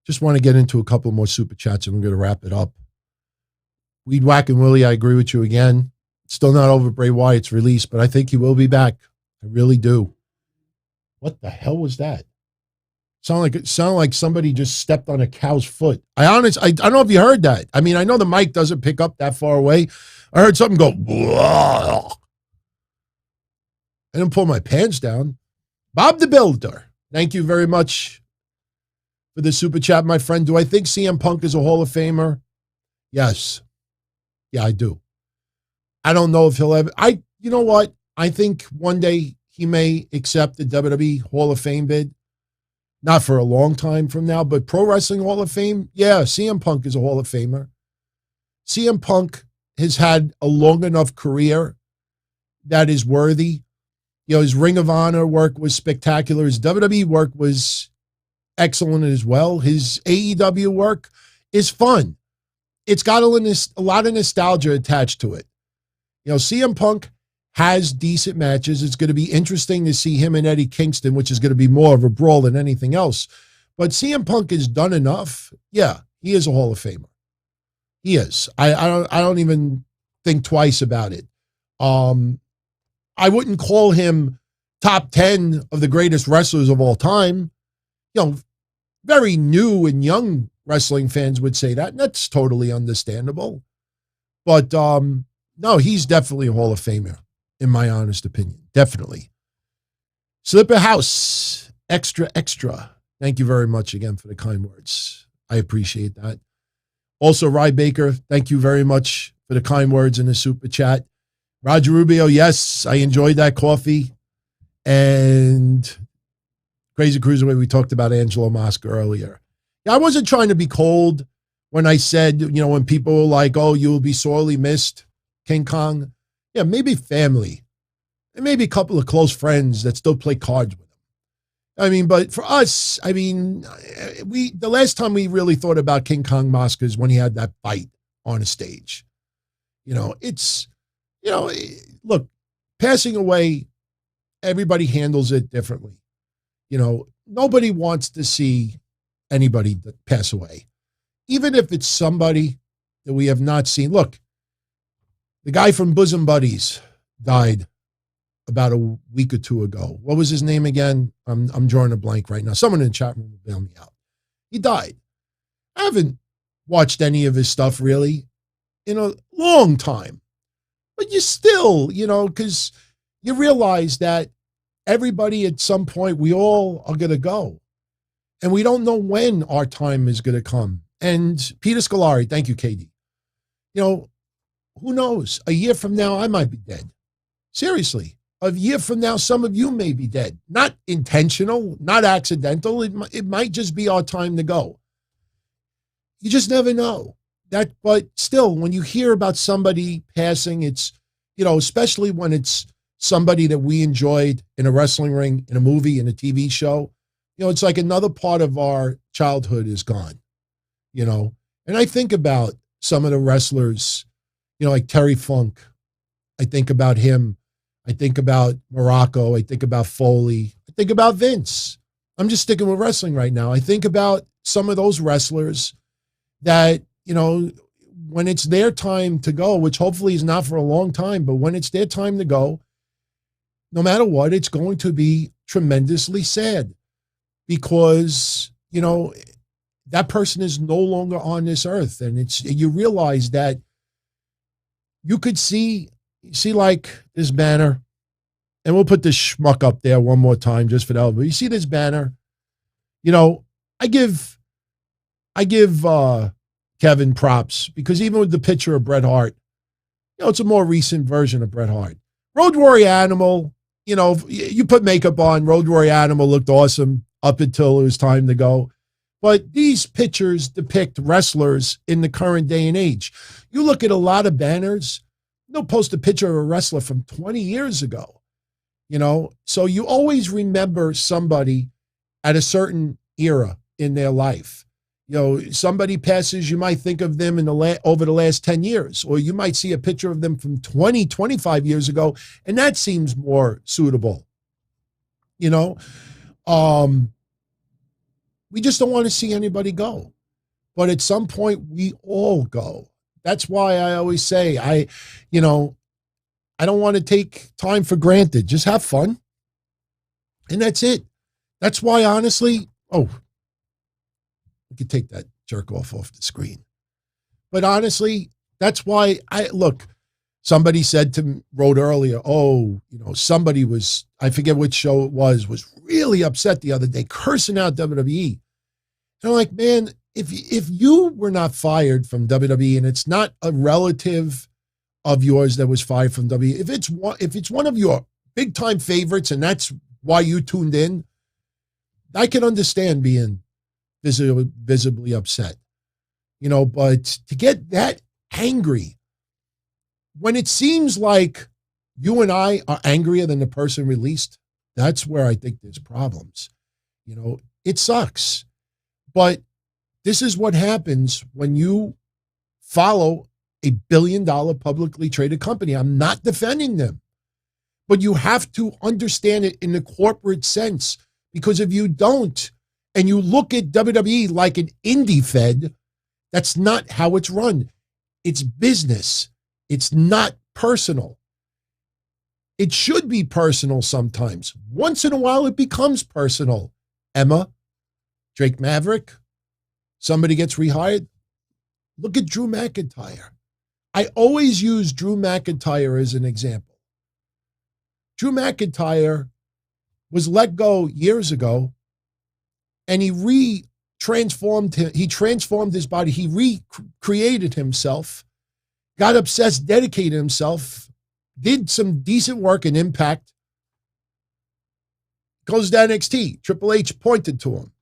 Just want to get into a couple more super chats and we're going to wrap it up. Weed Whack and Willie, I agree with you again. Still not over Bray Wyatt's release, but I think he will be back. I really do. What the hell was that? Sounded like somebody just stepped on a cow's foot. I don't know if you heard that. I mean, I know the mic doesn't pick up that far away. I heard something go, blah. I didn't pull my pants down. Bob the Builder, thank you very much for the super chat, my friend. Do I think CM Punk is a Hall of Famer? Yes. Yeah, I do. I don't know if he'll ever. You know what? I think one day he may accept the WWE Hall of Fame bid. Not for a long time from now, but Pro Wrestling Hall of Fame, yeah, CM Punk is a Hall of Famer. CM Punk has had a long enough career that is worthy. You know, his Ring of Honor work was spectacular. His WWE work was excellent as well. His AEW work is fun. It's got a lot of nostalgia attached to it. You know, CM Punk has decent matches. It's going to be interesting to see him and Eddie Kingston, which is going to be more of a brawl than anything else. But CM Punk has done enough. Yeah, he is a Hall of Famer. He is. I don't even think twice about it. I wouldn't call him top 10 of the greatest wrestlers of all time. You know, very new and young wrestling fans would say that, and that's totally understandable. But no, he's definitely a Hall of Famer, in my honest opinion. Definitely. Slipper House, extra. Thank you very much again for the kind words. I appreciate that. Also, Rye Baker, thank you very much for the kind words in the super chat. Roger Rubio, yes, I enjoyed that coffee. And Crazy Cruiserweight, we talked about Angelo Mosca earlier. Yeah, I wasn't trying to be cold when I said, you know, when people were like, oh, you will be sorely missed, King Kong. Yeah, maybe family. And maybe a couple of close friends that still play cards with him. I mean, but for us, I mean, the last time we really thought about King Kong Mosca is when he had that fight on a stage. You know, it's, you know, look, passing away, everybody handles it differently. You know, nobody wants to see anybody pass away, even if it's somebody that we have not seen. Look, the guy from Bosom Buddies died about a week or two ago. What was his name again? I'm drawing a blank right now. Someone in the chat room will bail me out. He died. I haven't watched any of his stuff really in a long time. But you still, you know, because you realize that everybody at some point, we all are going to go. And we don't know when our time is going to come. And Peter Scolari, thank you, KD. You know, who knows? A year from now, I might be dead. Seriously. A year from now, some of you may be dead. Not intentional, not accidental. It might just be our time to go. You just never know. But still, when you hear about somebody passing, it's, you know, especially when it's somebody that we enjoyed in a wrestling ring, in a movie, in a TV show, you know, it's like another part of our childhood is gone, you know. And I think about some of the wrestlers, you know, like Terry Funk. I think about him. I think about Morocco. I think about Foley. I think about Vince. I'm just sticking with wrestling right now. I think about some of those wrestlers that, you know, when it's their time to go, which hopefully is not for a long time, but when it's their time to go, no matter what, it's going to be tremendously sad because, you know, that person is no longer on this earth. And you realize that you could see like this banner, and we'll put this schmuck up there one more time just for the hell of it. You see this banner, you know, I give Kevin props, because even with the picture of Bret Hart, it's a more recent version of Bret Hart. Road Warrior Animal, you put makeup on, Road Warrior Animal looked awesome up until it was time to go. But these pictures depict wrestlers in the current day and age. You look at a lot of banners, they'll post a picture of a wrestler from 20 years ago. So you always remember somebody at a certain era in their life. Somebody passes, you might think of them over the last 10 years, or you might see a picture of them from 20, 25 years ago, and that seems more suitable. We just don't want to see anybody go. But at some point, we all go. That's why I always say, I don't want to take time for granted. Just have fun. And that's it. That's why, honestly, we could take that jerk off the screen. But honestly, that's why somebody wrote earlier, somebody was, I forget which show it was really upset the other day, cursing out WWE. And I'm like, man, if you were not fired from WWE and it's not a relative of yours that was fired from WWE, if it's one of your big time favorites and that's why you tuned in, I can understand being visibly upset, but to get that angry when it seems like you and I are angrier than the person released, that's where I think there's problems. It sucks, but this is what happens when you follow a $1 billion publicly traded company. I'm not defending them, but you have to understand it in the corporate sense, because if you don't, and you look at WWE like an indie fed, that's not how it's run. It's business. It's not personal. It should be personal sometimes. Once in a while, it becomes personal. Emma, Drake Maverick, somebody gets rehired. Look at Drew McIntyre. I always use Drew McIntyre as an example. Drew McIntyre was let go years ago, and he transformed his body. He recreated himself, got obsessed, dedicated himself, did some decent work in Impact, goes to NXT. Triple H pointed to him.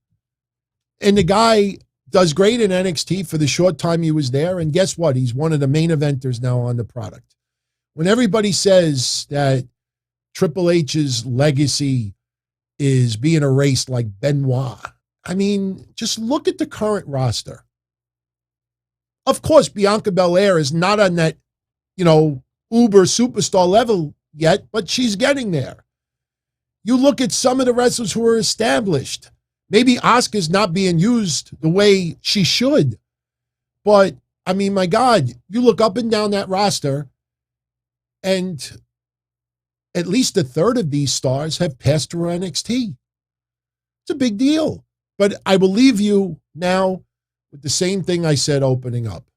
And the guy does great in NXT for the short time he was there. And guess what? He's one of the main eventers now on the product. When everybody says that Triple H's legacy is being erased like Benoit, I mean, just look at the current roster. Of course, Bianca Belair is not on that, uber superstar level yet, but she's getting there. You look at some of the wrestlers who are established. Maybe Asuka's not being used the way she should. But, I mean, my God, you look up and down that roster, and at least a third of these stars have passed through NXT. It's a big deal. But I will leave you now with the same thing I said opening up.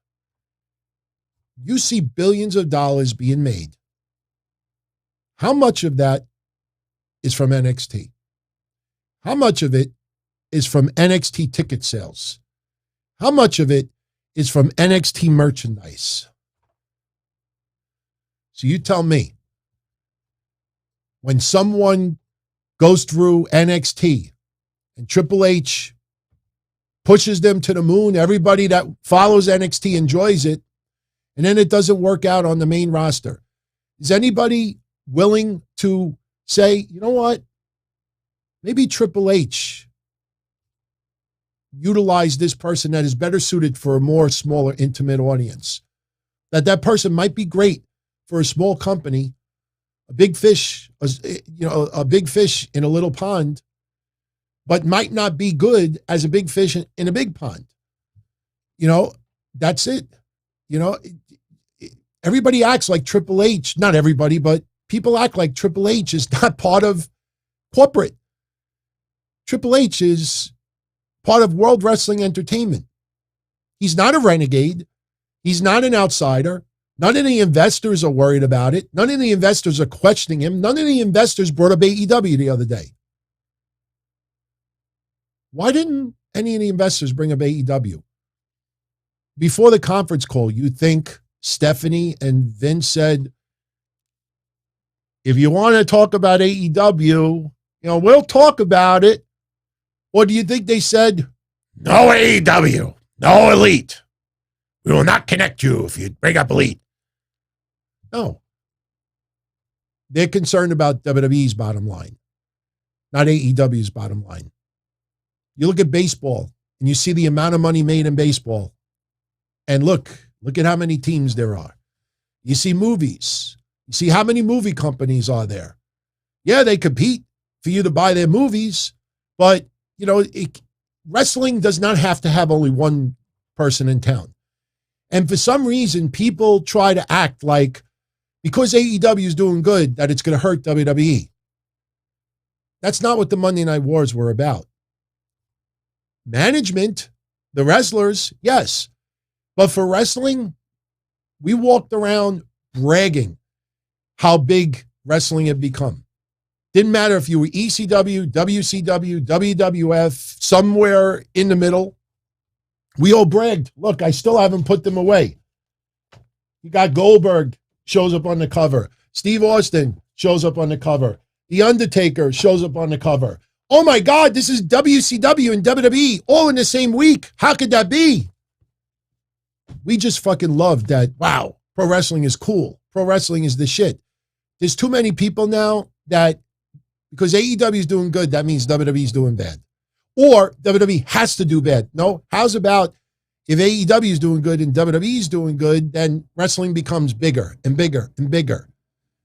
You see billions of dollars being made. How much of that is from NXT? How much of it is from NXT ticket sales? How much of it is from NXT merchandise? So you tell me. When someone goes through NXT and Triple H pushes them to the moon, everybody that follows NXT enjoys it, and then it doesn't work out on the main roster, is anybody willing to say, you know what? Maybe Triple H utilized this person that is better suited for a more smaller, intimate audience. That person might be great for a small company, a big fish, a big fish in a little pond, but might not be good as a big fish in a big pond. That's it. Everybody acts like Triple H, not everybody, but people act like Triple H is not part of corporate. Triple H is part of World Wrestling Entertainment. He's not a renegade. He's not an outsider. None of the investors are worried about it. None of the investors are questioning him. None of the investors brought up AEW the other day. Why didn't any of the investors bring up AEW? before the conference call, you think Stephanie and Vince said, if you want to talk about AEW, we'll talk about it. Or do you think they said, no AEW, no Elite. We will not connect you if you bring up Elite. No. They're concerned about WWE's bottom line, not AEW's bottom line. You look at baseball and you see the amount of money made in baseball. And look at how many teams there are. You see movies. You see how many movie companies are there. Yeah, they compete for you to buy their movies, but wrestling does not have to have only one person in town. And for some reason, people try to act like because AEW is doing good, that it's going to hurt WWE. That's not what the Monday Night Wars were about. Management, the wrestlers, yes. But for wrestling, we walked around bragging how big wrestling had become. Didn't matter if you were ECW, WCW, WWF, somewhere in the middle. We all bragged. Look, I still haven't put them away. You got Goldberg shows up on the cover. Steve Austin shows up on the cover. The Undertaker shows up on the cover. Oh my God, this is WCW and WWE all in the same week. How could that be? We just fucking love that. Wow, pro wrestling is cool. Pro wrestling is the shit. There's too many people now that because AEW is doing good, that means WWE is doing bad. Or WWE has to do bad. No, how's about if AEW is doing good and WWE is doing good, then wrestling becomes bigger and bigger and bigger.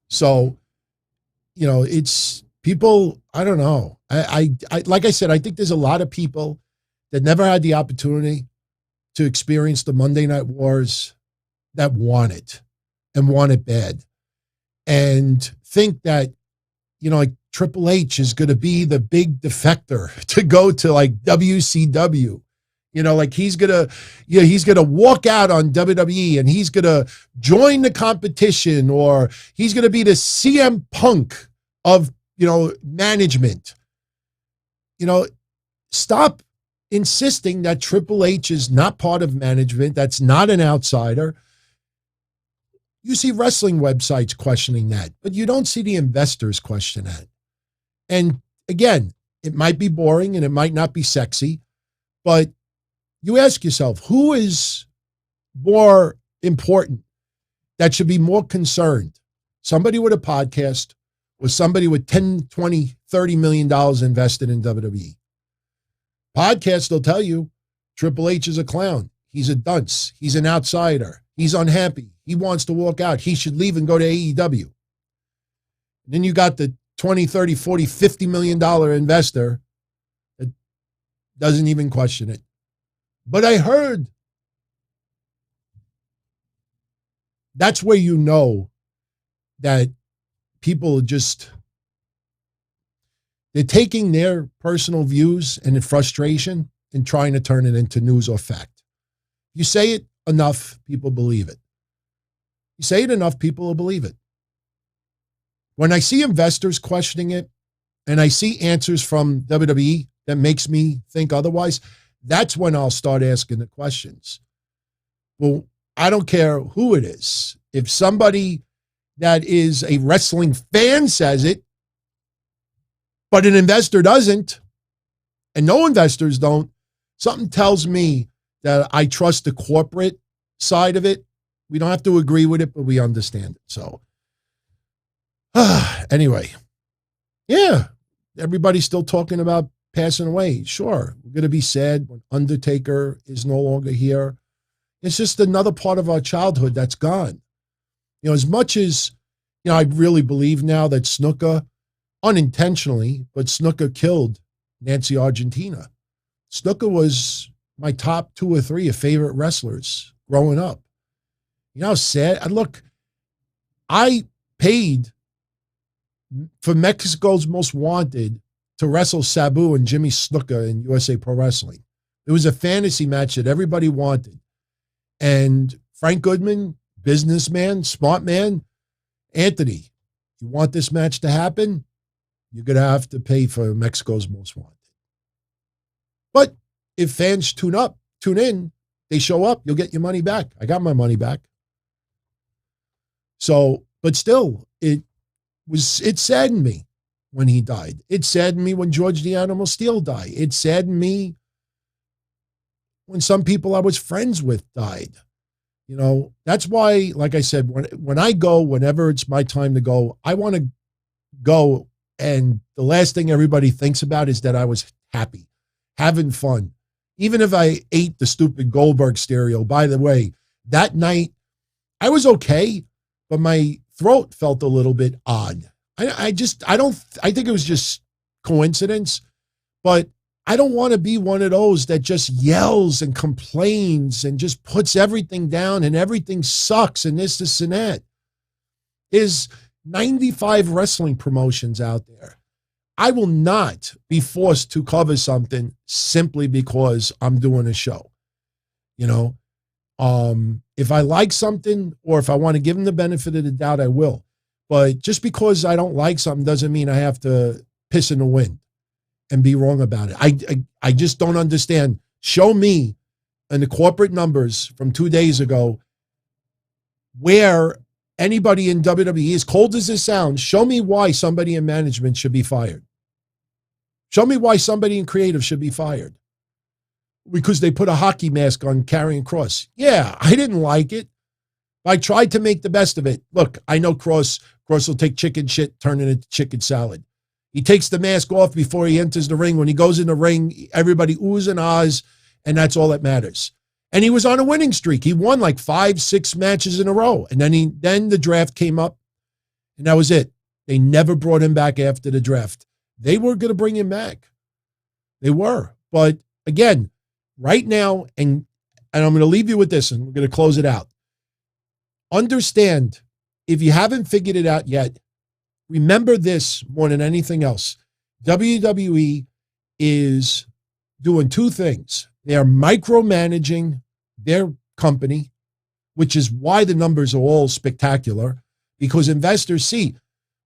So, it's people, I don't know. I like I said, I think there's a lot of people that never had the opportunity to experience the Monday Night Wars that want it and want it bad. And think that, like Triple H is going to be the big defector to go to like WCW. Like he's going to walk out on WWE and he's going to join the competition, or he's going to be the CM Punk of, management. Stop insisting that Triple H is not part of management. That's not an outsider. You see wrestling websites questioning that, but you don't see the investors question that. And again, it might be boring and it might not be sexy, but you ask yourself, who is more important that should be more concerned? Somebody with a podcast or somebody with 10, 20, $30 million invested in WWE? Podcasts, they'll tell you Triple H is a clown. He's a dunce. He's an outsider. He's unhappy. He wants to walk out. He should leave and go to AEW. And then you got the 20, 30, 40, $50 million investor that doesn't even question it. But I heard. That's where you know that people are they're taking their personal views and frustration and trying to turn it into news or fact. You say it enough, people believe it. You say it enough, people will believe it. When I see investors questioning it and I see answers from WWE that makes me think otherwise, that's when I'll start asking the questions. Well, I don't care who it is. If somebody that is a wrestling fan says it, but an investor doesn't, and no investors don't, something tells me that I trust the corporate side of it. We don't have to agree with it, but we understand it. So, anyway, yeah, everybody's still talking about passing away. Sure, we're going to be sad when Undertaker is no longer here. It's just another part of our childhood that's gone. As much as, I really believe now that Snuka, unintentionally, but Snuka killed Nancy Argentina. Snuka was my top 2 or 3 of favorite wrestlers growing up. You know how sad? Look, I paid for Mexico's Most Wanted to wrestle Sabu and Jimmy Snuka in USA Pro Wrestling. It was a fantasy match that everybody wanted. And Frank Goodman, businessman, smart man, Anthony, you want this match to happen? You're going to have to pay for Mexico's Most Wanted. But if fans tune in, they show up, you'll get your money back. I got my money back. So, but still, it saddened me when he died. It saddened me when George the Animal Steel died. It saddened me when some people I was friends with died. You know, that's why, like I said, when I go, whenever it's my time to go, I want to go. And the last thing everybody thinks about is that I was happy, having fun. Even if I ate the stupid Goldberg stereo, by the way, that night I was okay, but my throat felt a little bit odd. I think it was just coincidence, but I don't want to be one of those that just yells and complains and just puts everything down and everything sucks and this and that. There's 95 wrestling promotions out there. I will not be forced to cover something simply because I'm doing a show. You know, if I like something or if I want to give them the benefit of the doubt, I will. But just because I don't like something doesn't mean I have to piss in the wind and be wrong about it. I just don't understand. Show me in the corporate numbers from 2 days ago where anybody in WWE, as cold as it sounds, show me why somebody in management should be fired. Show me why somebody in creative should be fired. Because they put a hockey mask on Karrion Kross. Yeah, I didn't like it. I tried to make the best of it. Look, I know Kross will take chicken shit, turn it into chicken salad. He takes the mask off before he enters the ring. When he goes in the ring, everybody oohs and ahs, and that's all that matters. And he was on a winning streak. He won like 5-6 matches in a row. And then the draft came up, and that was it. They never brought him back after the draft. They were going to bring him back. They were. But again, right now, and I'm going to leave you with this, and we're going to close it out. Understand, if you haven't figured it out yet, remember this more than anything else. WWE is doing two things. They are micromanaging their company, which is why the numbers are all spectacular, because investors see,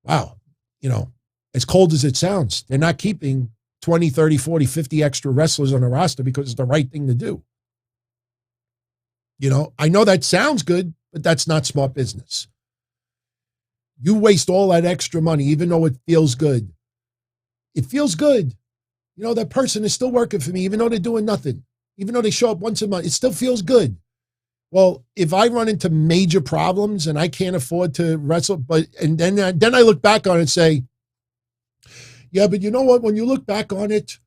wow, you know, as cold as it sounds, they're not keeping 20, 30, 40, 50 extra wrestlers on the roster because it's the right thing to do. You know, I know that sounds good, but that's not smart business. You waste all that extra money, even though it feels good. It feels good. You know, that person is still working for me, even though they're doing nothing. Even though they show up once a month, it still feels good. Well, if I run into major problems and I can't afford to wrestle, and then I look back on it and say, yeah, but you know what? When you look back on it,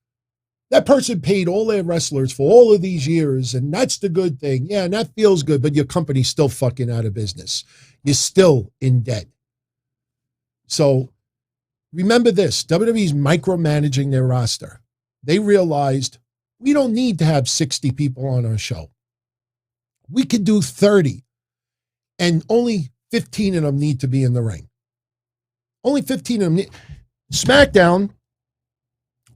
that person paid all their wrestlers for all of these years, and that's the good thing. Yeah, and that feels good, but your company's still fucking out of business. You're still in debt. So remember this, WWE's micromanaging their roster. They realized we don't need to have 60 people on our show. We could do 30, and only 15 of them need to be in the ring. Only 15 of them. SmackDown,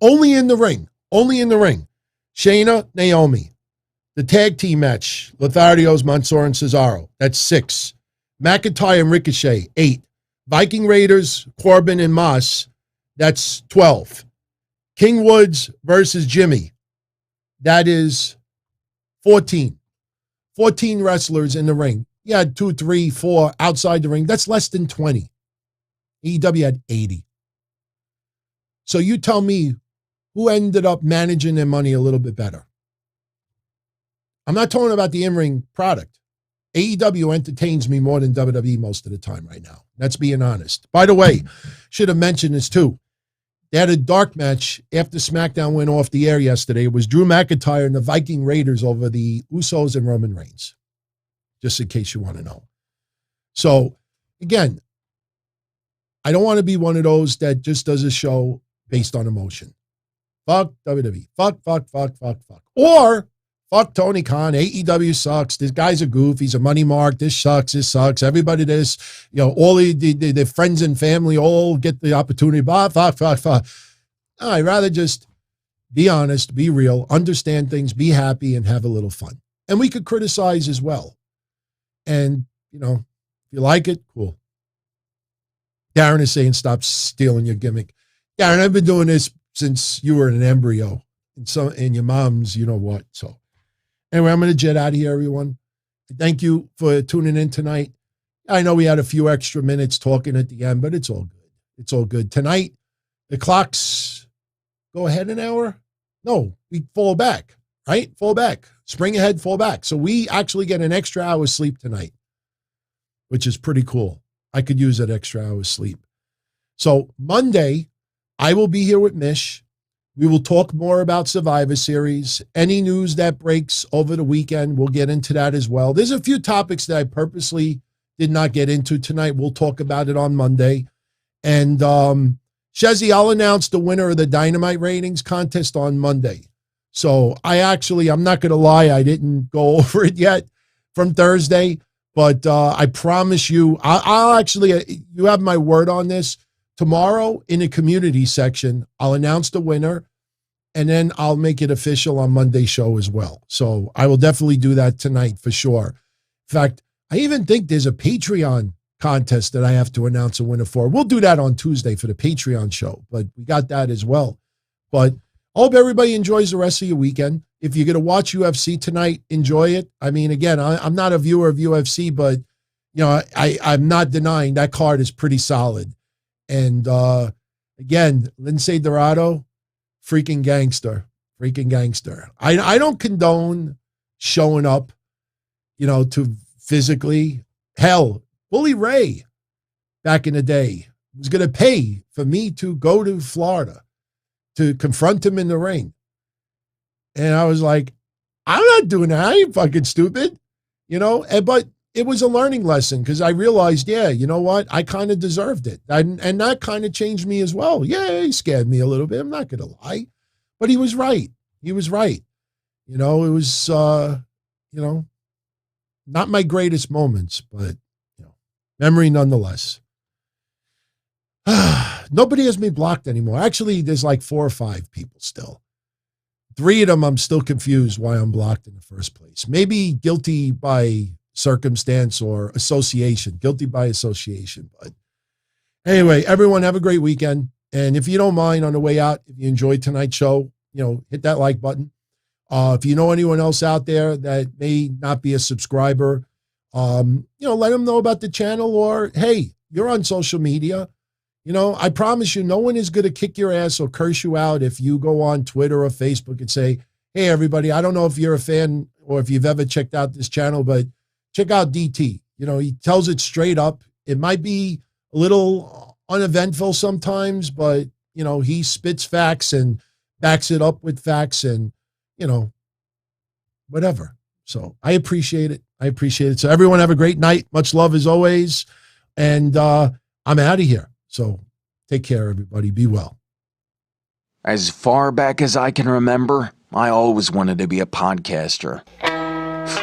only in the ring. Only in the ring. Shayna, Naomi. The tag team match, Lotharios, Mansoor, and Cesaro. That's 6. McIntyre and Ricochet, 8. Viking Raiders, Corbin and Moss. That's 12. King Woods versus Jimmy. That is 14. 14 wrestlers in the ring. You had 2, 3, 4 outside the ring. That's less than 20. AEW had 80. So you tell me who ended up managing their money a little bit better. I'm not talking about the in-ring product. AEW entertains me more than WWE most of the time right now. That's being honest. By the way, should have mentioned this too. They had a dark match after SmackDown went off the air yesterday. It was Drew McIntyre and the Viking Raiders over the Usos and Roman Reigns. Just in case you want to know. So, again, I don't want to be one of those that just does a show based on emotion. Fuck WWE. Fuck. Or fuck Tony Khan. AEW sucks. This guy's a goof. He's a money mark. This sucks. Everybody this. You know, all the friends and family all get the opportunity. Fuck. No, I'd rather just be honest, be real, understand things, be happy, and have a little fun. And we could criticize as well. And, you know, if you like it, cool. Darren is saying stop stealing your gimmick. Darren, I've been doing this since you were an embryo. And your mom's, you know what. So Anyway, I'm going to jet out of here, everyone. Thank you for tuning in tonight. I know we had a few extra minutes talking at the end, but it's all good. It's all good. Tonight, the clocks go ahead an hour. No, we fall back, right? Fall back. Spring ahead, fall back. So we actually get an extra hour's sleep tonight, which is pretty cool. I could use that extra hour's sleep. So Monday, I will be here with Mish. We will talk more about Survivor Series. Any news that breaks over the weekend, we'll get into that as well. There's a few topics that I purposely did not get into tonight. We'll talk about it on Monday. And Shezzy, I'll announce the winner of the Dynamite Ratings contest on Monday. So I'm not going to lie, I didn't go over it yet from Thursday, but I promise you, I'll actually, you have my word on this. Tomorrow in the community section, I'll announce the winner, and then I'll make it official on Monday's show as well. So I will definitely do that tonight for sure. In fact, I even think there's a Patreon contest that I have to announce a winner for. We'll do that on Tuesday for the Patreon show, but we got that as well. But I hope everybody enjoys the rest of your weekend. If you're going to watch UFC tonight, enjoy it. I mean, again, I'm not a viewer of UFC, but you know, I'm not denying that card is pretty solid. And again, Lindsay Dorado, freaking gangster. I don't condone showing up, you know, to physically. Hell, Bully Ray back in the day was going to pay for me to go to Florida to confront him in the ring. And I was like, I'm not doing that. I ain't fucking stupid, you know, but it was a learning lesson because I realized, yeah, you know what? I kind of deserved it. And that kind of changed me as well. Yeah, he scared me a little bit. I'm not going to lie. But he was right. He was right. You know, it was, you know, not my greatest moments, but, you know, memory nonetheless. Nobody has me blocked anymore. Actually, there's like 4 or 5 people still. 3 of them, I'm still confused why I'm blocked in the first place. Maybe guilty by circumstance or association, guilty by association. But anyway, everyone have a great weekend. And if you don't mind on the way out, if you enjoyed tonight's show, you know, hit that like button. If you know anyone else out there that may not be a subscriber, you know, let them know about the channel, or, hey, you're on social media. You know, I promise you, no one is going to kick your ass or curse you out if you go on Twitter or Facebook and say, hey, everybody, I don't know if you're a fan or if you've ever checked out this channel, but check out DT. You know, he tells it straight up. It might be a little uneventful sometimes, but, you know, he spits facts and backs it up with facts and, you know, whatever. So I appreciate it. So everyone have a great night. Much love as always. And I'm out of here. So take care, everybody. Be well. As far back as I can remember, I always wanted to be a podcaster.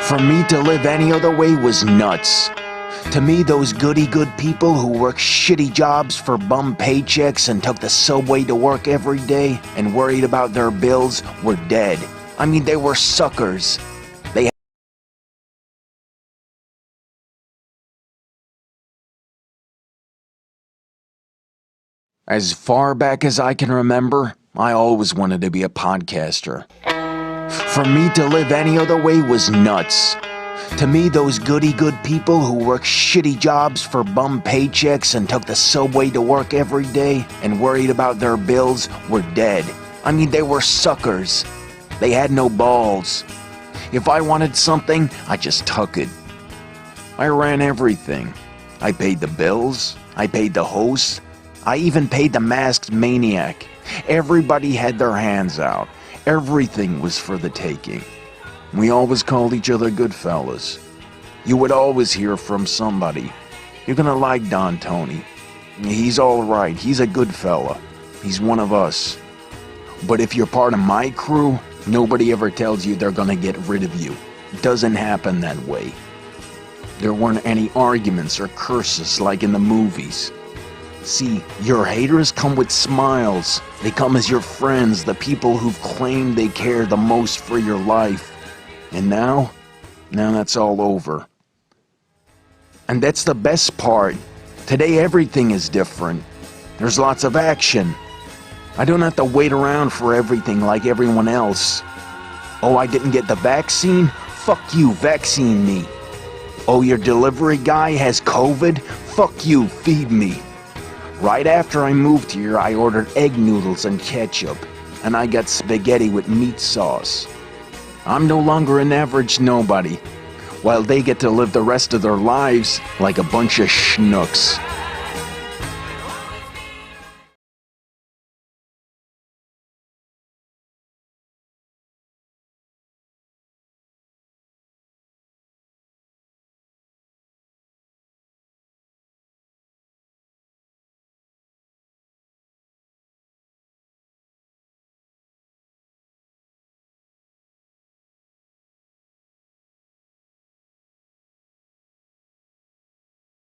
For me to live any other way was nuts. To me, those goody-good people who worked shitty jobs for bum paychecks and took the subway to work every day and worried about their bills were dead. I mean, they were suckers. As far back as I can remember, I always wanted to be a podcaster. For me to live any other way was nuts. To me, those goody-good people who worked shitty jobs for bum paychecks and took the subway to work every day and worried about their bills were dead. I mean, they were suckers. They had no balls. If I wanted something, I just took it. I ran everything. I paid the bills. I paid the hosts. I even paid the masked maniac. Everybody had their hands out. Everything was for the taking. We always called each other good fellas. You would always hear from somebody. You're gonna like Don Tony. He's all right. He's a good fella. He's one of us. But if you're part of my crew, nobody ever tells you they're gonna get rid of you. It doesn't happen that way. There weren't any arguments or curses like in the movies. See, your haters come with smiles. They come as your friends, the people who've claimed they care the most for your life. And now that's all over. And that's the best part. Today everything is different. There's lots of action. I don't have to wait around for everything like everyone else. Oh, I didn't get the vaccine? Fuck you, vaccine me. Oh, your delivery guy has COVID? Fuck you, feed me. Right after I moved here, I ordered egg noodles and ketchup, and I got spaghetti with meat sauce. I'm no longer an average nobody, while they get to live the rest of their lives like a bunch of schnooks.